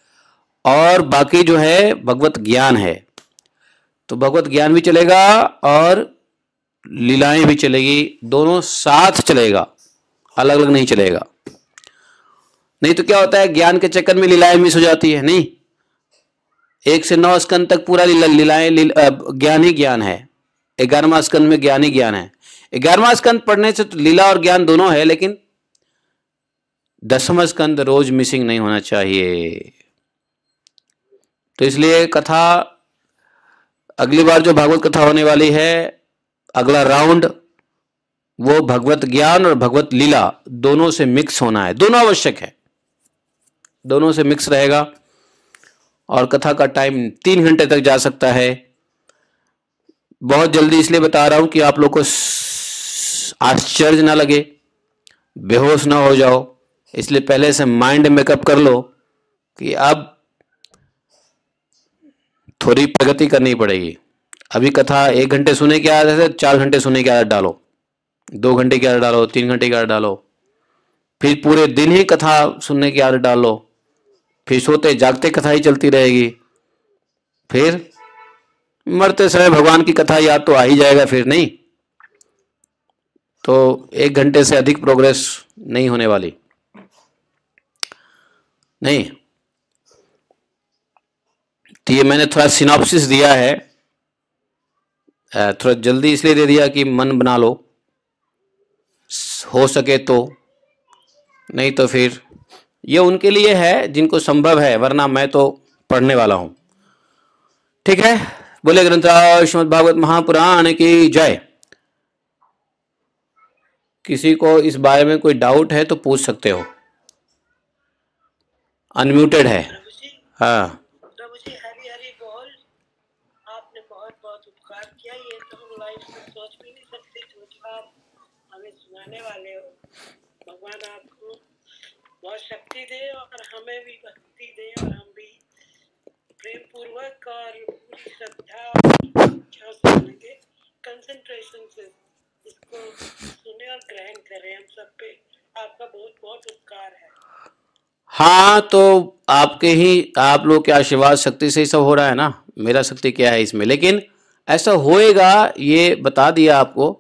और बाकी जो है भगवत ज्ञान है। तो भगवत ज्ञान भी चलेगा और लीलाएं भी चलेगी, दोनों साथ चलेगा, अलग अलग नहीं चलेगा। नहीं तो क्या होता है, ज्ञान के चक्कर में लीलाएं मिस हो जाती है। नहीं, 1 से 9 स्कंद तक पूरा लीलाएं ज्ञान ही ज्ञान है, 11वां स्कंद में ज्ञान ही ज्ञान है। 11वां स्कंद पढ़ने से तो लीला और ज्ञान दोनों है, लेकिन दसवां स्कंद रोज मिसिंग नहीं होना चाहिए। तो इसलिए कथा, अगली बार जो भागवत कथा होने वाली है, अगला राउंड, वो भगवत ज्ञान और भगवत लीला दोनों से मिक्स होना है, दोनों आवश्यक है, दोनों से मिक्स रहेगा। और कथा का टाइम 3 घंटे तक जा सकता है। बहुत जल्दी इसलिए बता रहा हूं कि आप लोग को आश्चर्य ना लगे, बेहोश ना हो जाओ, इसलिए पहले से माइंड मेकअप कर लो कि अब थोड़ी प्रगति करनी पड़ेगी। अभी कथा 1 घंटे सुनने की आदत है, 4 घंटे सुनने की आदत डालो, 2 घंटे की आदत डालो, 3 घंटे की आदत डालो, फिर पूरे दिन ही कथा सुनने की आदत डालो, फिर सोते जागते कथा ही चलती रहेगी, फिर मरते समय भगवान की कथा याद तो आ ही जाएगा, फिर नहीं तो 1 घंटे से अधिक प्रोग्रेस नहीं होने वाली। नहीं तो ये मैंने थोड़ा सिनॉप्सिस दिया है, थोड़ा जल्दी इसलिए दे दिया कि मन बना लो हो सके तो, नहीं तो फिर ये उनके लिए है जिनको संभव है, वरना मैं तो पढ़ने वाला हूं। ठीक है, बोले ग्रंथराज श्रीमद् भागवत महापुराण की जय। किसी को इस बारे में कोई डाउट है तो पूछ सकते हो, अनम्यूटेड है। हाँ प्रभु जी हरी हरी बोल, आपने बहुत बहुत उपकार किया, ये तो हम लाइफ में सोच भी नहीं सकते जो आप हमें सुनाने वाले हो। भगवान आपको बहुत शक्ति दे और हमें भी भक्ति दे, और हम भी प्रेम पूर्वक और पूरी श्रद्धा और कंसंट्रेशन से इसको सुने और ग्रहण करें। हम सब पे आपका बहुत बहुत उपकार है। हाँ, तो आपके ही आप लोग के आशीर्वाद शक्ति से ही सब हो रहा है ना, मेरा शक्ति क्या है इसमें। लेकिन ऐसा होएगा ये बता दिया आपको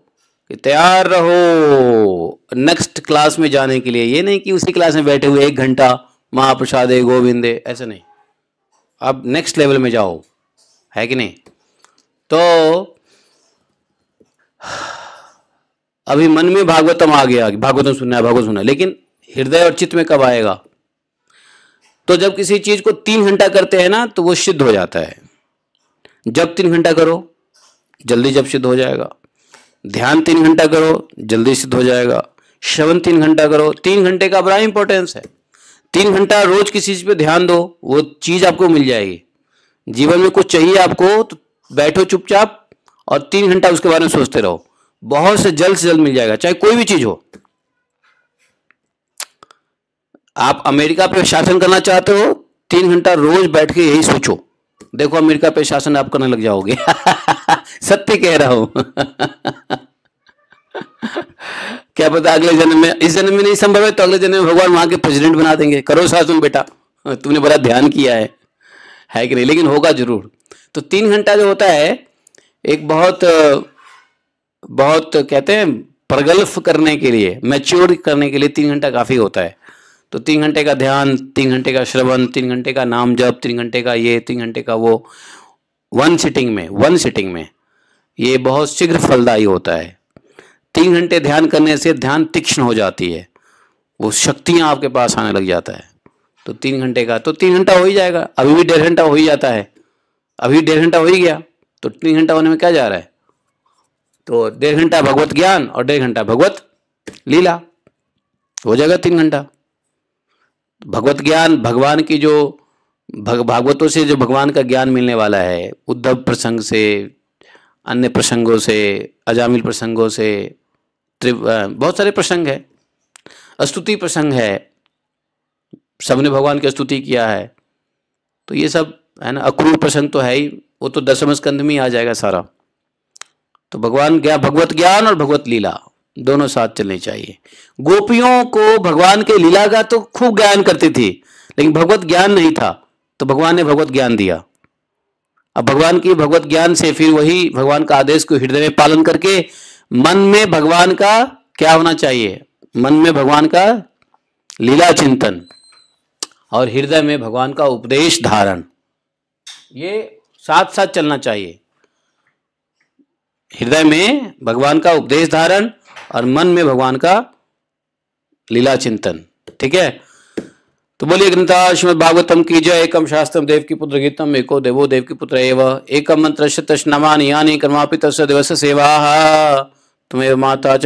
कि तैयार रहो नेक्स्ट क्लास में जाने के लिए। ये नहीं कि उसी क्लास में बैठे हुए 1 घंटा महाप्रसादे गोविंदे, ऐसा नहीं। अब नेक्स्ट लेवल में जाओ, है कि नहीं। तो अभी मन में भागवतम आ गया, भागवतम सुनना है, भागवत सुनना है, लेकिन हृदय और चित्त में कब आएगा। तो जब किसी चीज को 3 घंटा करते हैं ना तो वो सिद्ध हो जाता है। जब 3 घंटा करो जल्दी जब सिद्ध हो जाएगा। ध्यान 3 घंटा करो जल्दी सिद्ध हो जाएगा। श्रवण 3 घंटा करो। 3 घंटे का बड़ा इंपॉर्टेंस है। 3 घंटा रोज किसी चीज पे ध्यान दो, वो चीज आपको मिल जाएगी। जीवन में कुछ चाहिए आपको तो बैठो चुपचाप और 3 घंटा उसके बारे में सोचते रहो, बहुत से जल्द मिल जाएगा, चाहे कोई भी चीज हो। आप अमेरिका पे शासन करना चाहते हो, 3 घंटा रोज बैठ के यही सोचो, देखो अमेरिका पे शासन आप करने लग जाओगे। सत्य कह रहा हूं। क्या पता अगले जन्म में, इस जन्म में नहीं संभव है तो अगले जन्म में भगवान वहां के प्रेसिडेंट बना देंगे। करो शासन बेटा, तुमने बड़ा ध्यान किया है कि नहीं, लेकिन होगा जरूर। तो 3 घंटा जो होता है एक बहुत बहुत कहते हैं प्रगल्भ करने के लिए, मैच्योर करने के लिए 3 घंटा काफी होता है। तो 3 घंटे का ध्यान, 3 घंटे का श्रवण, 3 घंटे का नाम जप, 3 घंटे का ये, 3 घंटे का वो, वन सिटिंग में ये बहुत शीघ्र फलदायी होता है। 3 घंटे ध्यान करने से ध्यान तीक्ष्ण हो जाती है, वो शक्तियां आपके पास आने लग जाता है। तो 3 घंटे का, तो 3 घंटा हो ही जाएगा। अभी भी 1.5 घंटा हो ही जाता है, अभी 1.5 घंटा हो ही गया, तो 3 घंटा होने में क्या जा रहा है। तो 1.5 घंटा भगवत ज्ञान और 1.5 घंटा भगवत लीला, हो जाएगा 3 घंटा। भगवत ज्ञान, भगवान की जो भागवतों से जो भगवान का ज्ञान मिलने वाला है, उद्धव प्रसंग से, अन्य प्रसंगों से, अजामिल प्रसंगों से, बहुत सारे प्रसंग है, स्तुति प्रसंग है, सबने भगवान की स्तुति किया है। तो ये सब है ना, अक्रूर प्रसंग तो है ही, वो तो 10वें स्कंध में ही आ जाएगा सारा। तो भगवत ज्ञान और भगवत लीला दोनों साथ चलनी चाहिए। गोपियों को भगवान के लीला का तो खूब ज्ञान करती थी, लेकिन भगवत ज्ञान नहीं था, तो भगवान ने भगवत ज्ञान दिया। अब भगवान की भगवत ज्ञान से फिर वही भगवान का आदेश को हृदय में पालन करके मन में भगवान का क्या होना चाहिए, मन में भगवान का लीला चिंतन और हृदय में भगवान का उपदेश धारण, ये साथ साथ चलना चाहिए। हृदय में भगवान का उपदेश धारण और मन में भगवान का लीला चिंतन, ठीक है। तो बोलिए ग्रंथा श्रीमद् भागवतम की जय। एकम शास्त्रम देव की पुत्र गीतम, एको देवो देव की पुत्र एव, एकम मंत्र शतश नमानि यानि कर्मापि तस्य दिवस सेवा, तुम्हें माता च